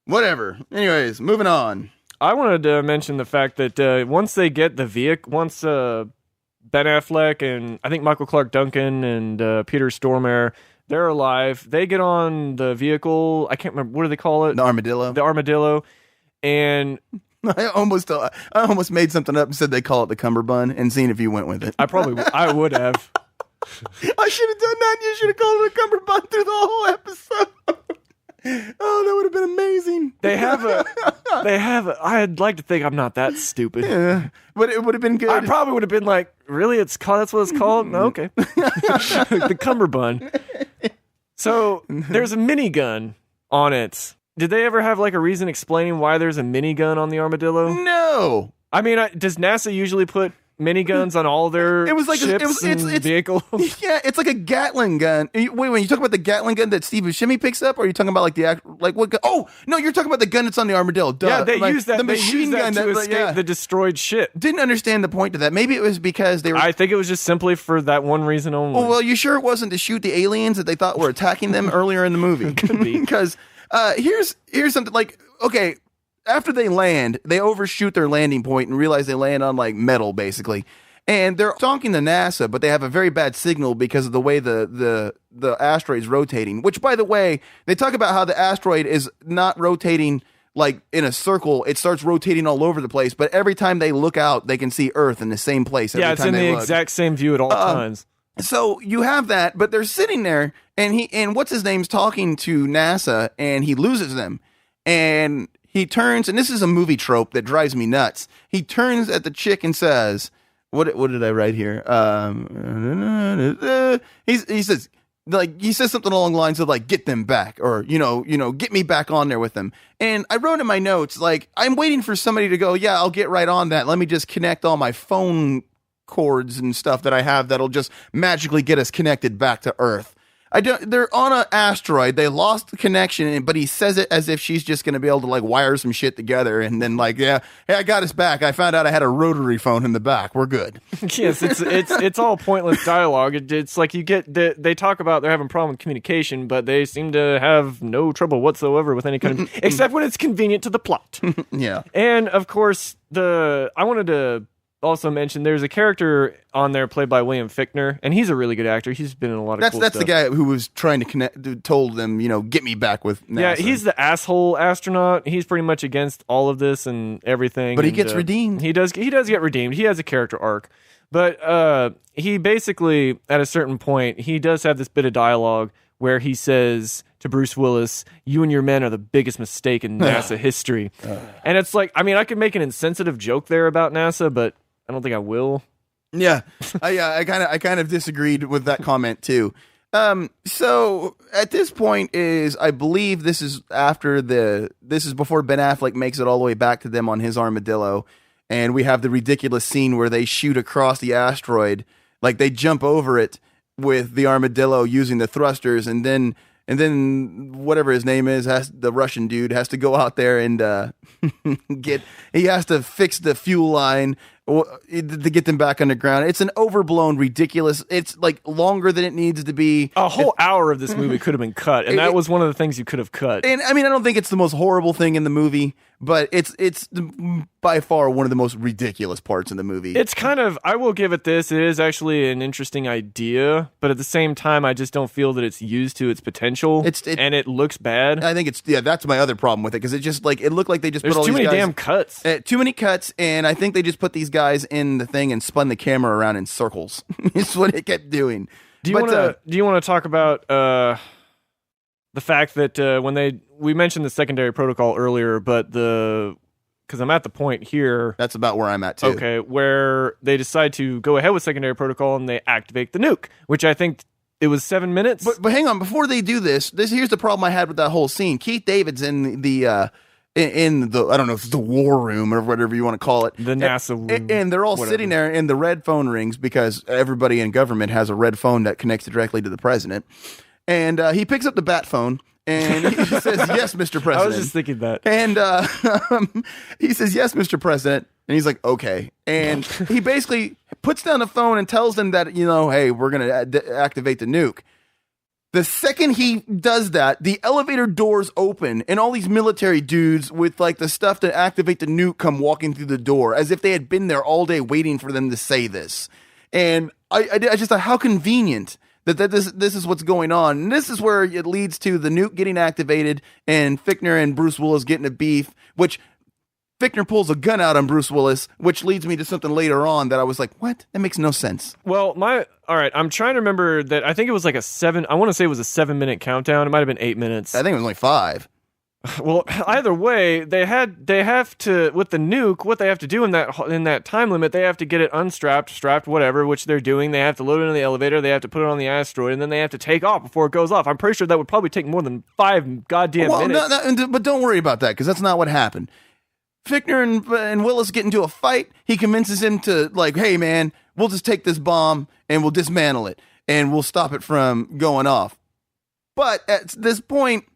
whatever. Anyways, moving on. I wanted to mention the fact that once they get the vehicle, Ben Affleck and I think Michael Clark Duncan and Peter Stormare. They're alive. They get on the vehicle. I can't remember. What do they call it? The armadillo. The armadillo. And I almost made something up and said they call it the cummerbund and seen if you went with it. I would have. I should have done that. You should have called it a cummerbund through the whole episode. Oh, that would have been amazing. They have a. I'd like to think I'm not that stupid. Yeah, but it would have been good. I probably would have been like, really? That's what it's called? No, okay. The cummerbund. So there's a minigun on it. Did they ever have like a reason explaining why there's a minigun on the armadillo? No. I mean, does NASA usually put miniguns on all their ships and vehicles? Yeah, it's like a Gatling gun. Wait, when you talk about the Gatling gun that Steve Buscemi picks up, or are you talking about like what gun? Oh, no, you're talking about the gun that's on the armadillo. Duh. Yeah, they use that. The machine gun to escape the destroyed ship. Didn't understand the point of that. Maybe it was because they were. I think it was just simply for that one reason only. Oh, well, you sure it wasn't to shoot the aliens that they thought were attacking them earlier in the movie? Could be. Because here's something like, okay, after they land, they overshoot their landing point and realize they land on like metal, basically. And they're talking to NASA, but they have a very bad signal because of the way the asteroid's rotating. Which, by the way, they talk about how the asteroid is not rotating like in a circle. It starts rotating all over the place. But every time they look out, they can see Earth in the same place. Yeah, it's in the exact same view at all times. So you have that, but they're sitting there, and what's his name's talking to NASA, and he loses them, and he turns, and this is a movie trope that drives me nuts. He turns at the chick and says, "What did I write here?" He says something along the lines of like, "Get them back," or get me back on there with them. And I wrote in my notes like, I'm waiting for somebody to go, "Yeah, I'll get right on that. Let me just connect all my phone cords and stuff that I have that'll just magically get us connected back to Earth." They're on an asteroid. They lost the connection, but he says it as if she's just going to be able to like wire some shit together and then like, yeah, hey, I got us back. I found out I had a rotary phone in the back. We're good. Yes, it's all pointless dialogue. It's like they talk about they're having problem with communication, but they seem to have no trouble whatsoever with any kind of except when it's convenient to the plot. Yeah. And of course, I wanted to also mention there's a character on there played by William Fichtner, and he's a really good actor. He's been in a lot of cool stuff. That's the guy who was trying to told them, get me back with NASA. Yeah, he's the asshole astronaut. He's pretty much against all of this and everything. But he gets redeemed. He does get redeemed. He has a character arc. But he basically, at a certain point, he does have this bit of dialogue where he says to Bruce Willis, "You and your men are the biggest mistake in NASA history." And it's like, I mean, I could make an insensitive joke there about NASA, but I don't think I will. Yeah, I kind of disagreed with that comment too. So at this point I believe this is before Ben Affleck makes it all the way back to them on his armadillo, and we have the ridiculous scene where they shoot across the asteroid, like they jump over it with the armadillo using the thrusters, and then whatever his name is, the Russian dude has to go out there and he has to fix the fuel line to get them back underground. It's an overblown, ridiculous. It's like longer than it needs to be. A whole hour of this movie could have been cut, and that was one of the things you could have cut. And I mean, I don't think it's the most horrible thing in the movie, but it's by far one of the most ridiculous parts in the movie. It's kind of, I will give it this. It is actually an interesting idea, but at the same time, I just don't feel that it's used to its potential. And it looks bad. I think that's my other problem with it, because it just like, it looked like they just There's put all too these many guys, damn cuts. Too many cuts, and I think they just put these guys in the thing and spun the camera around in circles. It's what it kept doing. Do you want to talk about the fact that we mentioned the secondary protocol earlier, but because I'm at the point here. That's about where I'm at too. Okay, where they decide to go ahead with secondary protocol and they activate the nuke, which I think it was 7 minutes. But hang on, before they do this, here's the problem I had with that whole scene. Keith David's in the I don't know if it's the war room or whatever you want to call it. The NASA room. And they're all sitting there, and the red phone rings because everybody in government has a red phone that connects directly to the president. And he picks up the bat phone, and he says, "Yes, Mr. President." I was just thinking that. And he says, "Yes, Mr. President." And he's like, "Okay." And he basically puts down the phone and tells them that, hey, we're going to activate the nuke. The second he does that, the elevator doors open, and all these military dudes with like the stuff to activate the nuke come walking through the door as if they had been there all day waiting for them to say this. And I just thought, how convenient that this is what's going on. And this is where it leads to the nuke getting activated and Fichtner and Bruce Willis getting a beef, which Fichtner pulls a gun out on Bruce Willis, which leads me to something later on that I was like, what? That makes no sense. Well, all right, I'm trying to remember that. I think it was like I want to say it was a 7-minute countdown. It might have been 8 minutes. I think it was only 5. Well, either way, they have to, with the nuke, what they have to do in that time limit, they have to get it unstrapped, strapped, whatever, which they're doing. They have to load it in the elevator, they have to put it on the asteroid, and then they have to take off before it goes off. I'm pretty sure that would probably take more than 5 goddamn minutes. But don't worry about that, because that's not what happened. Fichtner and Willis get into a fight. He convinces him to, like, hey, man, we'll just take this bomb and we'll dismantle it, and we'll stop it from going off. But at this point...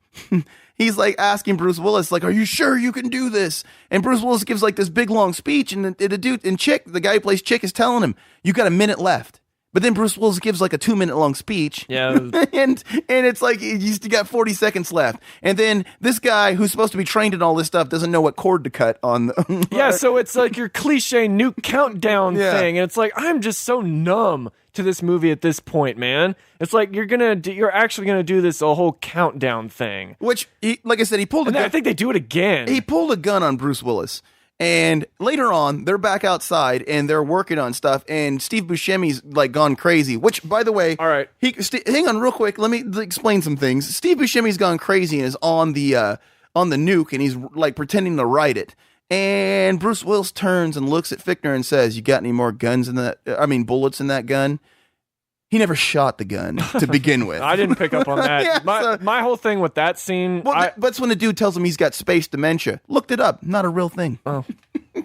he's like asking Bruce Willis, like, are you sure you can do this? And Bruce Willis gives like this big long speech, and the guy who plays Chick is telling him, you got a minute left. But then Bruce Willis gives like a 2-minute long speech. Yeah. and it's like, you got 40 seconds left. And then this guy who's supposed to be trained in all this stuff doesn't know what cord to cut on. Yeah, so it's like your cliche nuke countdown thing. And it's like, I'm just so numb to this movie at this point, man. It's like you're actually gonna do this a whole countdown thing. Which, like I said, he pulled a gun. I think they do it again. He pulled a gun on Bruce Willis. And later on, they're back outside and they're working on stuff. And Steve Buscemi's like gone crazy. Which, by the way, all right, hang on real quick. Let me explain some things. Steve Buscemi's gone crazy and is on the nuke, and he's like pretending to ride it. And Bruce Willis turns and looks at Fichtner and says, "You got any more bullets in that gun?" He never shot the gun to begin with. I didn't pick up on that. Yeah, my whole thing with that scene... Well, that's when the dude tells him he's got space dementia. Looked it up. Not a real thing. Oh.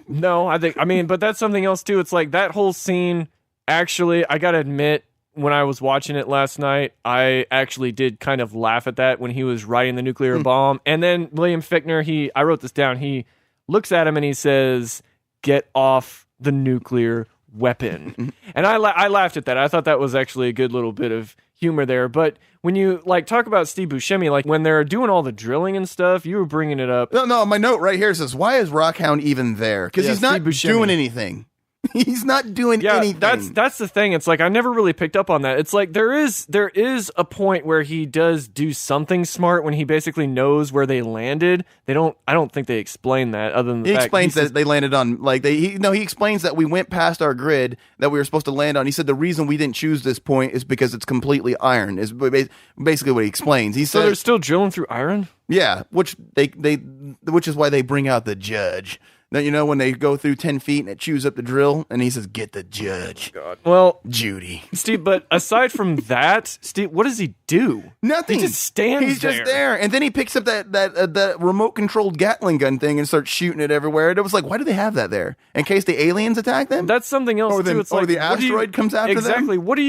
No, but that's something else too. It's like that whole scene, actually, I gotta admit, when I was watching it last night, I actually did kind of laugh at that when he was riding the nuclear bomb. And then William Fichtner, I wrote this down, he looks at him and he says, "Get off the nuclear weapon." And I laughed at that. I thought that was actually a good little bit of humor there. But when you like talk about Steve Buscemi, like when they're doing all the drilling and stuff, you were bringing it up. No, my note right here says, why is Rockhound even there? Because he's not doing anything. He's not doing anything. That's the thing. It's like I never really picked up on that. It's like there is a point where he does do something smart when he basically knows where they landed. I don't think they explain that other than the fact explains that they landed on he explains that we went past our grid that we were supposed to land on. He said the reason we didn't choose this point is because it's completely iron. Is basically what he explains. He said they're still drilling through iron. Yeah, which is why they bring out the judge. Now, when they go through 10 feet and it chews up the drill, and he says, "Get the judge." God. Well, Judy. Steve, but aside from that, Steve, what does he do? Nothing. He just stands He's just there. And then he picks up that remote-controlled Gatling gun thing and starts shooting it everywhere. And it was like, why do they have that there? In case the aliens attack them? That's something else, too. It's or the asteroid comes after them? Exactly. What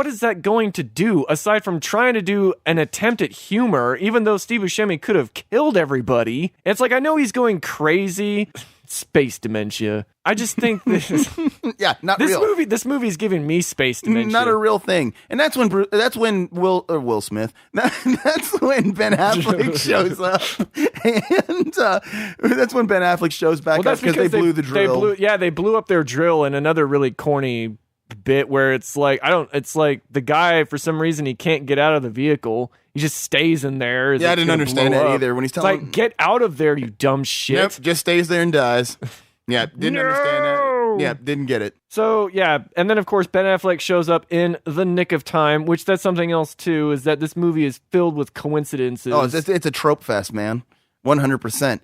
is that going to do, aside from trying to do an attempt at humor, even though Steve Buscemi could have killed everybody? It's like, I know he's going crazy... Space dementia. I just think this not real. This movie's giving me space dementia. Not a real thing. And that's when Will Smith. That's when Ben Affleck shows up. And that's when Ben Affleck shows back up because they blew the drill. They blew up their drill in another really corny bit where it's like the guy, for some reason, he can't get out of the vehicle. He just stays in there. Yeah, I didn't understand that either. When he's telling him, get out of there, you dumb shit. Nope, just stays there and dies. Yeah, didn't understand that. Yeah, didn't get it. So, yeah, and then, of course, Ben Affleck shows up in the nick of time, which that's something else, too, is that this movie is filled with coincidences. Oh, it's a trope fest, man. 100%.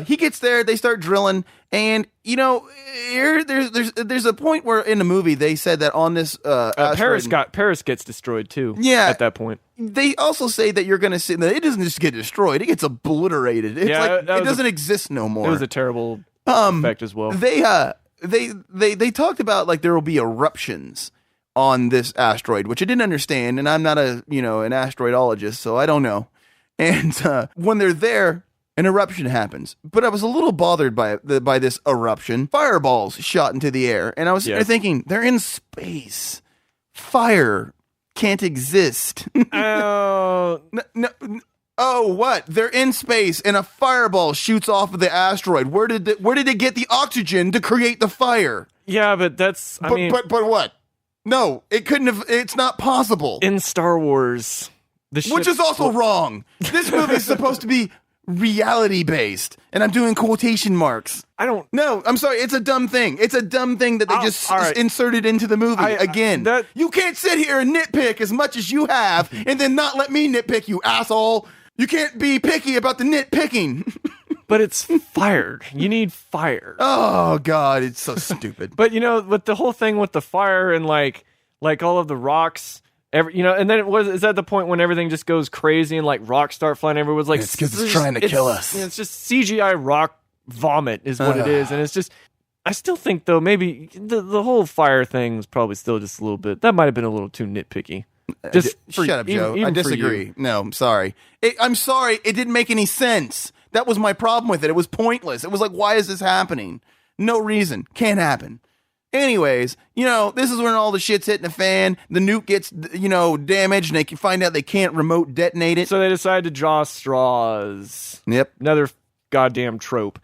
He gets there, they start drilling, and there's a point where in the movie they said that on this Paris gets destroyed too. Yeah, at that point they also say that you're going to see that it doesn't just get destroyed; it gets obliterated. It's it doesn't exist no more. It was a terrible effect as well. They talked about like there will be eruptions on this asteroid, which I didn't understand, and I'm not an asteroidologist, so I don't know. And when they're there, an eruption happens, but I was a little bothered by this eruption. Fireballs shot into the air, and I was thinking, they're in space. Fire can't exist. Oh. Oh, what? They're in space, and a fireball shoots off of the asteroid. Where did it get the oxygen to create the fire? Yeah, but that's... But what? No, it couldn't have. It's not possible. In Star Wars, which is also wrong. This movie is supposed to be reality based, and I'm doing quotation marks. No, I'm sorry. It's a dumb thing. It's a dumb thing that they just inserted into the movie again. You can't sit here and nitpick as much as you have, and then not let me nitpick, you asshole. You can't be picky about the nitpicking. But it's fired. You need fire. Oh God, it's so stupid. But with the whole thing with the fire and like all of the rocks. And then is that the point when everything just goes crazy and like rocks start flying everywhere? It's like it's because it's trying to kill us. It's just CGI rock vomit is what it is, and it's just. I still think though maybe the whole fire thing was probably still just a little bit. That might have been a little too nitpicky. Shut up, Joe. I disagree. No, I'm sorry. I'm sorry. It didn't make any sense. That was my problem with it. It was pointless. It was like, why is this happening? No reason. Can't happen. Anyways, this is when all the shit's hitting the fan. The nuke gets, damaged, and they can find out they can't remote detonate it. So they decide to draw straws. Yep. Another goddamn trope.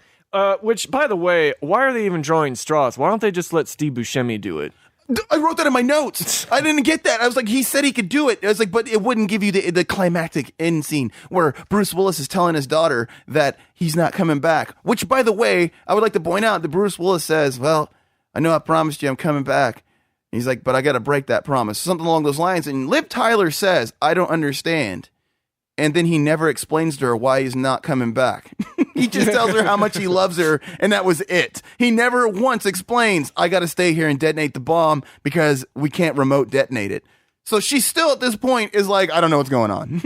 Which, by the way, why are they even drawing straws? Why don't they just let Steve Buscemi do it? I wrote that in my notes. I didn't get that. I was like, he said he could do it. I was like, but it wouldn't give you the climactic end scene where Bruce Willis is telling his daughter that he's not coming back. Which, by the way, I would like to point out that Bruce Willis says, well, I know I promised you I'm coming back. And he's like, but I got to break that promise. Something along those lines. And Liv Tyler says, I don't understand. And then he never explains to her why he's not coming back. He just tells her how much he loves her, and that was it. He never once explains, I got to stay here and detonate the bomb because we can't remote detonate it. So she still, at this point, is like, I don't know what's going on.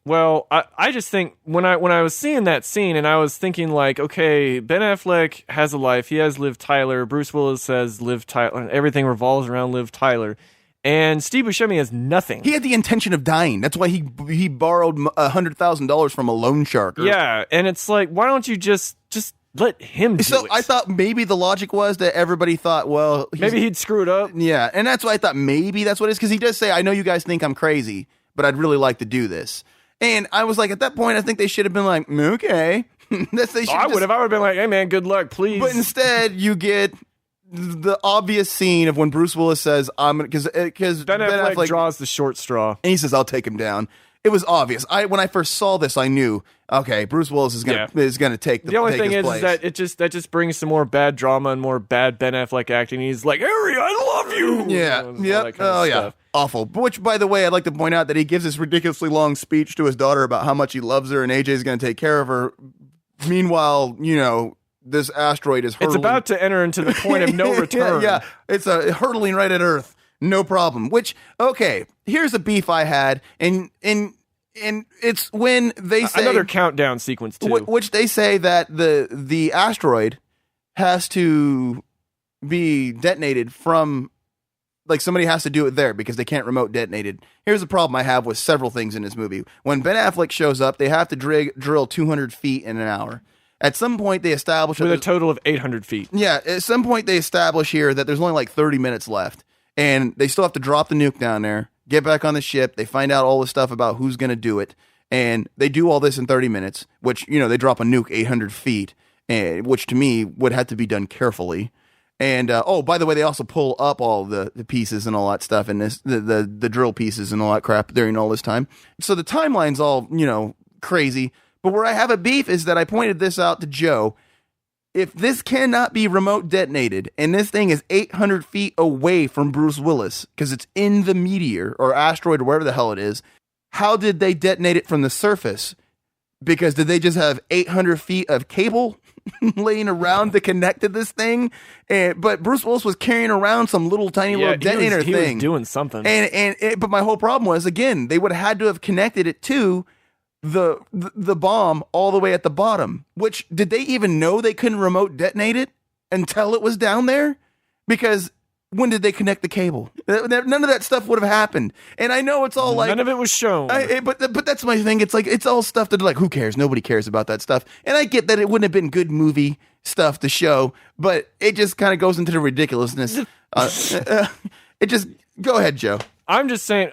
Well, I just think when I was seeing that scene and I was thinking like, okay, Ben Affleck has a life. He has Liv Tyler. Bruce Willis has Liv Tyler. Everything revolves around Liv Tyler. And Steve Buscemi has nothing. He had the intention of dying. That's why he borrowed $100,000 from a loan shark. Yeah, and it's like, why don't you just let him do it? So I thought maybe the logic was that everybody thought, well... Maybe he'd screw it up. Yeah, and that's why I thought maybe that's what it is, because he does say, I know you guys think I'm crazy, but I'd really like to do this. And I was like, at that point, I think they should have been like, okay. I would have been like, hey man, good luck, please. But instead, you get... the obvious scene of when Bruce Willis says, "I'm gonna," because Ben Affleck draws the short straw, and he says, "I'll take him down." It was obvious. When I first saw this, I knew, okay, Bruce Willis is gonna take the only thing is place. that that just brings some more bad drama and more bad Ben Affleck acting. He's like, Harry, I love you. Yeah, yep. Oh yeah, awful. Which, by the way, I'd like to point out that he gives this ridiculously long speech to his daughter about how much he loves her and AJ's going to take care of her. Meanwhile, this asteroid is hurtling. It's about to enter into the point of no return. Yeah, it's hurtling right at Earth. No problem. Which, okay, here's a beef I had, and it's when they say... Another countdown sequence, too. Which they say that the asteroid has to be detonated from... Like, somebody has to do it there because they can't remote detonate it. Here's the problem I have with several things in this movie. When Ben Affleck shows up, they have to drill 200 feet in an hour. At some point, they establish... With a total of 800 feet. Yeah, at some point, they establish here that there's only like 30 minutes left. And they still have to drop the nuke down there, get back on the ship. They find out all the stuff about who's going to do it. And they do all this in 30 minutes, which, they drop a nuke 800 feet, which to me would have to be done carefully. And, by the way, they also pull up all the pieces and all that stuff and the drill pieces and all that crap during all this time. So the timeline's all, crazy. But where I have a beef is that I pointed this out to Joe. If this cannot be remote detonated, and this thing is 800 feet away from Bruce Willis, because it's in the meteor or asteroid or wherever the hell it is, how did they detonate it from the surface? Because did they just have 800 feet of cable laying around to connect to this thing? But Bruce Willis was carrying around some little tiny little detonator thing. He was doing something. But my whole problem was, again, they would have had to have connected it to the bomb all the way at the bottom, which did they even know they couldn't remote detonate it until it was down there? Because when did they connect the cable? None of that stuff would have happened. And I know it's all like... None of it was shown. But that's my thing. It's like, it's all stuff that like, who cares? Nobody cares about that stuff. And I get that it wouldn't have been good movie stuff to show, but it just kind of goes into the ridiculousness. It just... Go ahead, Joe. I'm just saying,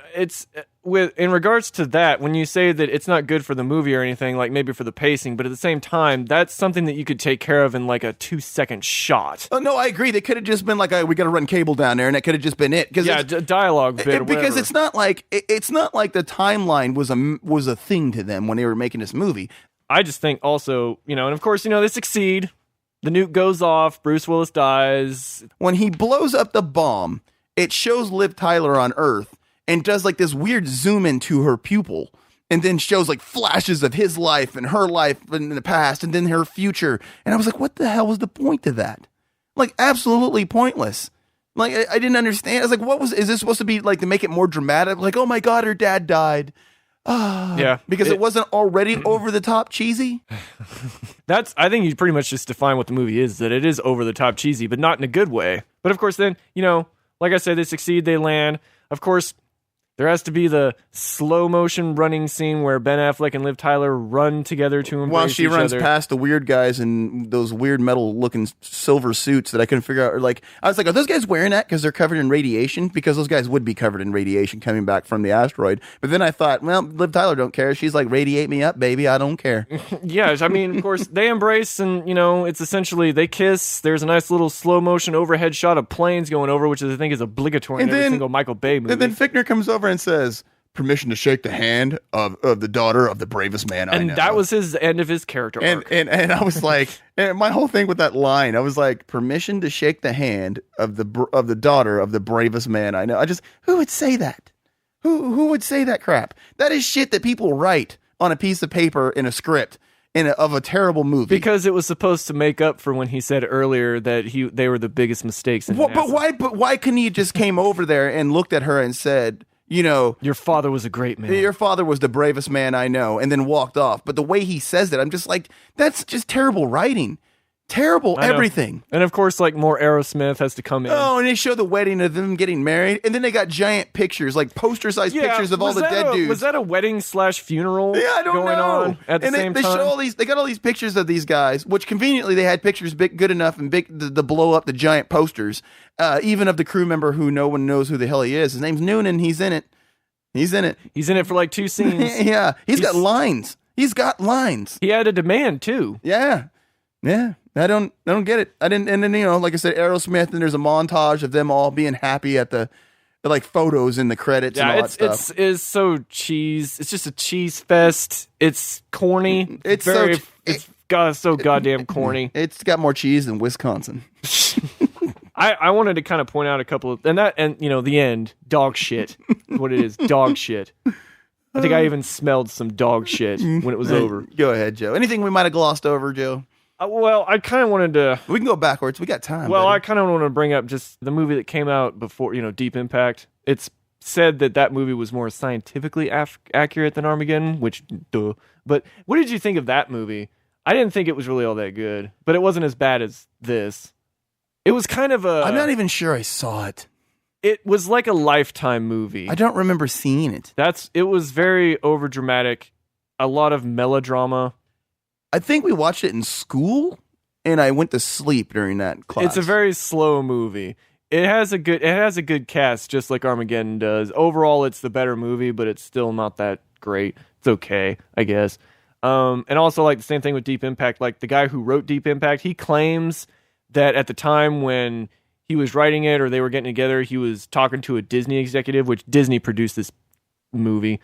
in regards to that, when you say that it's not good for the movie or anything, like maybe for the pacing, but at the same time, that's something that you could take care of in like a 2-second shot. Oh no, I agree. They could have just been like, we got to run cable down there, and it could have just been it. Yeah, dialogue bit. Because it's not like the timeline was a thing to them when they were making this movie. I just think also, and of course, they succeed. The nuke goes off. Bruce Willis dies. When he blows up the bomb, it shows Liv Tyler on Earth and does like this weird zoom into her pupil, and then shows like flashes of his life and her life in the past and then her future. And I was like, what the hell was the point of that? Like, absolutely pointless. Like, I didn't understand. I was like, is this supposed to be like to make it more dramatic? Like, oh my God, her dad died. Yeah. Because it wasn't already over the top cheesy. I think you pretty much just define what the movie is, that it is over the top cheesy, but not in a good way. But of course then, like I said, they succeed, they land. Of course, there has to be the slow motion running scene where Ben Affleck and Liv Tyler run together to embrace while she each runs other. past the weird guys in those weird metal looking silver suits that I couldn't figure out. Or like, I was like, are those guys wearing that because they're covered in radiation? Because those guys would be covered in radiation coming back from the asteroid. But then I thought, well, Liv Tyler don't care. She's like, radiate me up, baby. I don't care. Yeah, I mean, of course, they embrace and, it's essentially, they kiss. There's a nice little slow motion overhead shot of planes going over, which I think is obligatory in every single Michael Bay movie. And then Fichtner comes over and says, permission to shake the hand of the daughter of the bravest man I know. And that was his end of his character arc. And I was like, and my whole thing with that line, I was like, permission to shake the hand of the daughter of the bravest man I know. Who would say that? Who would say that crap? That is shit that people write on a piece of paper in a script of a terrible movie. Because it was supposed to make up for when he said earlier that they were the biggest mistakes in NASA. But why couldn't he just came over there and looked at her and said, your father was a great man. Your father was the bravest man I know, and then walked off. But the way he says it, I'm just like, that's just terrible writing. Terrible everything. And of course, like, more Aerosmith has to come in. Oh, and they show the wedding of them getting married, and then they got giant pictures, like poster-sized pictures of all the dead dudes. Was that a wedding/funeral I don't going know. on at the same time? Show all these. They got all these pictures of these guys, which conveniently they had pictures good enough and big to blow up the giant posters, even of the crew member who no one knows who the hell he is. His name's Noonan. He's in it. He's in it for like 2 scenes. Yeah, he's got lines. He's got lines. He had a demand too. Yeah. I don't get it. I didn't. And then like I said, Aerosmith, and there's a montage of them all being happy at the like photos in the credits and all that stuff. It's so cheese. It's just a cheese fest. It's corny. It's so goddamn corny. It's got more cheese than Wisconsin. I wanted to kind of point out a couple of the end, dog shit. What it is, dog shit. I think I even smelled some dog shit when it was over. Go ahead, Joe. Anything we might have glossed over, Joe? Well, I kind of wanted to. We can go backwards. We got time. Well, buddy. I kind of want to bring up just the movie that came out before, Deep Impact. It's said that movie was more scientifically accurate than Armageddon, which, duh. But what did you think of that movie? I didn't think it was really all that good, but it wasn't as bad as this. It was kind of I'm not even sure I saw it. It was like a Lifetime movie. I don't remember seeing it. It was very overdramatic, a lot of melodrama. I think we watched it in school, and I went to sleep during that class. It's a very slow movie. It has a good cast, just like Armageddon does. Overall, it's the better movie, but it's still not that great. It's okay, I guess. And also, like, the same thing with Deep Impact. Like, the guy who wrote Deep Impact, he claims that at the time when he was writing it or they were getting together, he was talking to a Disney executive, which Disney produced this movie.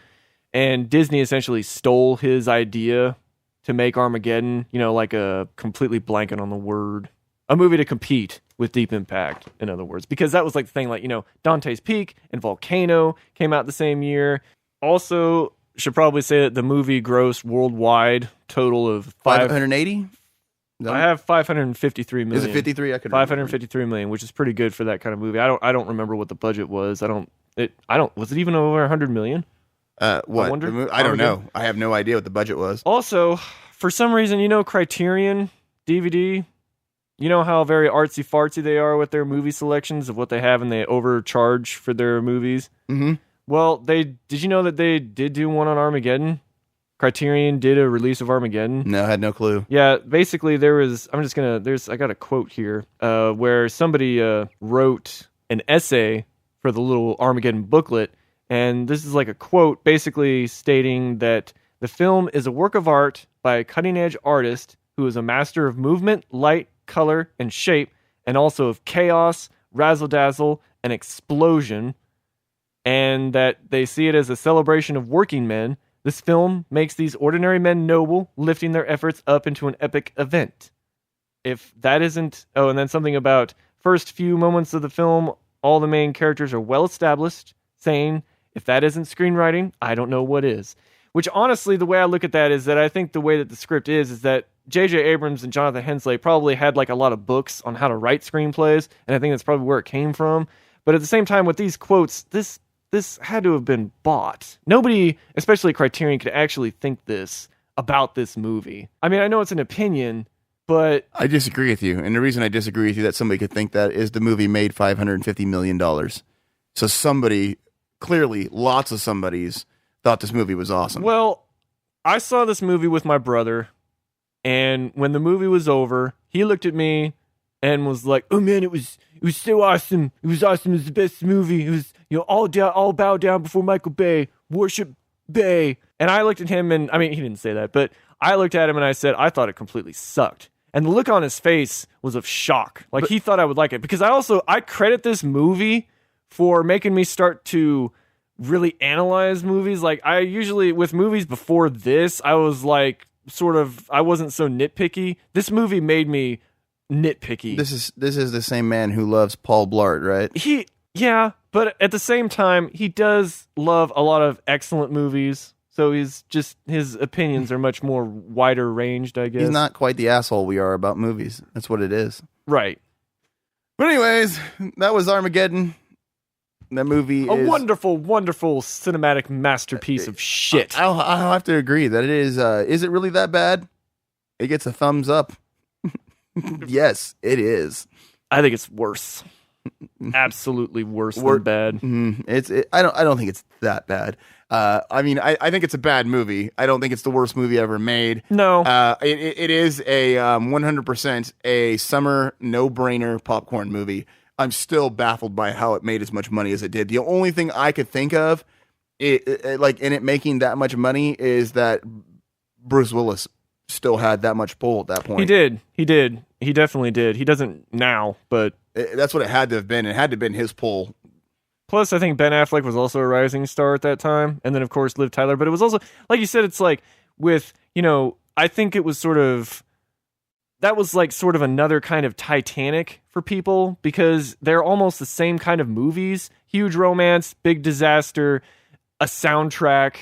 And Disney essentially stole his idea to make Armageddon, like a completely blanking on the word. A movie to compete with Deep Impact, in other words. Because that was like the thing, like, Dante's Peak and Volcano came out the same year. Also, should probably say that the movie grossed worldwide total of 580? No? I have 553 million. Is it 53? I could 553 million, which is pretty good for that kind of movie. I don't remember what the budget was. Was it even over 100 million? What? I don't know. I have no idea what the budget was. Also, for some reason, Criterion DVD, you know how very artsy-fartsy they are with their movie selections of what they have, and they overcharge for their movies? Mm-hmm. Well, did you know that they did do one on Armageddon? Criterion did a release of Armageddon. No, I had no clue. Yeah, basically I got a quote here where somebody wrote an essay for the little Armageddon booklet And this is like a quote basically stating that the film is a work of art by a cutting-edge artist who is a master of movement, light, color, and shape, and also of chaos, razzle-dazzle, and explosion, and that they see it as a celebration of working men. This film makes these ordinary men noble, lifting their efforts up into an epic event. If that isn't... Oh, and then something about first few moments of the film, all the main characters are well established, saying, if that isn't screenwriting, I don't know what is. Which, honestly, the way I look at that is that I think the way that the script is that J.J. Abrams and Jonathan Hensleigh probably had like a lot of books on how to write screenplays, and I think that's probably where it came from. But at the same time, with these quotes, this had to have been bought. Nobody, especially Criterion, could actually think this about this movie. I mean, I know it's an opinion, but... I disagree with you. And the reason I disagree with you that somebody could think that is the movie made $550 million. So somebody, clearly lots of somebodies, thought this movie was awesome. Well, I saw this movie with my brother, and when the movie was over, he looked at me and was like, "Oh man, it was so awesome. It was awesome. It was the best movie. It was, all bow down before Michael Bay. Worship Bay." And I looked at him, and I mean, he didn't say that, but I looked at him and I said, I thought it completely sucked. And the look on his face was of shock. Like, he thought I would like it. Because I credit this movie for making me start to really analyze movies. Like, I usually, with movies before this, I was like, I wasn't so nitpicky. This movie made me nitpicky. This is the same man who loves Paul Blart, right? Yeah, but at the same time, he does love a lot of excellent movies. So his opinions are much more wider ranged, I guess. He's not quite the asshole we are about movies. That's what it is. Right. But anyways, that was Armageddon. That movie is a wonderful, wonderful cinematic masterpiece of shit. I'll have to agree that it is. Is it really that bad? It gets a thumbs up. Yes, it is. I think it's worse. Absolutely worse than bad. I don't think it's that bad. I mean, I think it's a bad movie. I don't think it's the worst movie ever made. No. It is a 100% a summer no-brainer popcorn movie. I'm still baffled by how it made as much money as it did. The only thing I could think of, like in it making that much money, is that Bruce Willis still had that much pull at that point. He did. He definitely did. He doesn't now, but that's what it had to have been. It had to have been his pull. Plus, I think Ben Affleck was also a rising star at that time, and then of course Liv Tyler. But it was also, like you said, it's like with I think it was that was like sort of another kind of Titanic for people, because they're almost the same kind of movies. Huge romance, big disaster, a soundtrack,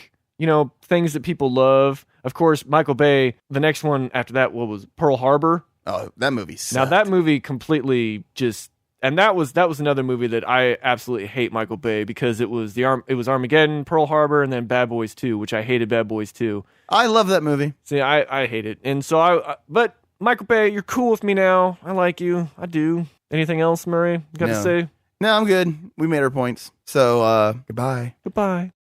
things that people love. Of course, Michael Bay, the next one after that, what was Pearl Harbor? Oh, that movie sucked. Now that movie completely and that was another movie that I absolutely hate Michael Bay, because it was Armageddon, Pearl Harbor, and then Bad Boys 2, which I hated Bad Boys 2. I love that movie. See, I hate it. And so but Michael Bay, you're cool with me now. I like you. I do. Anything else, Murray? You got to say? No, I'm good. We made our points. So, goodbye. Goodbye.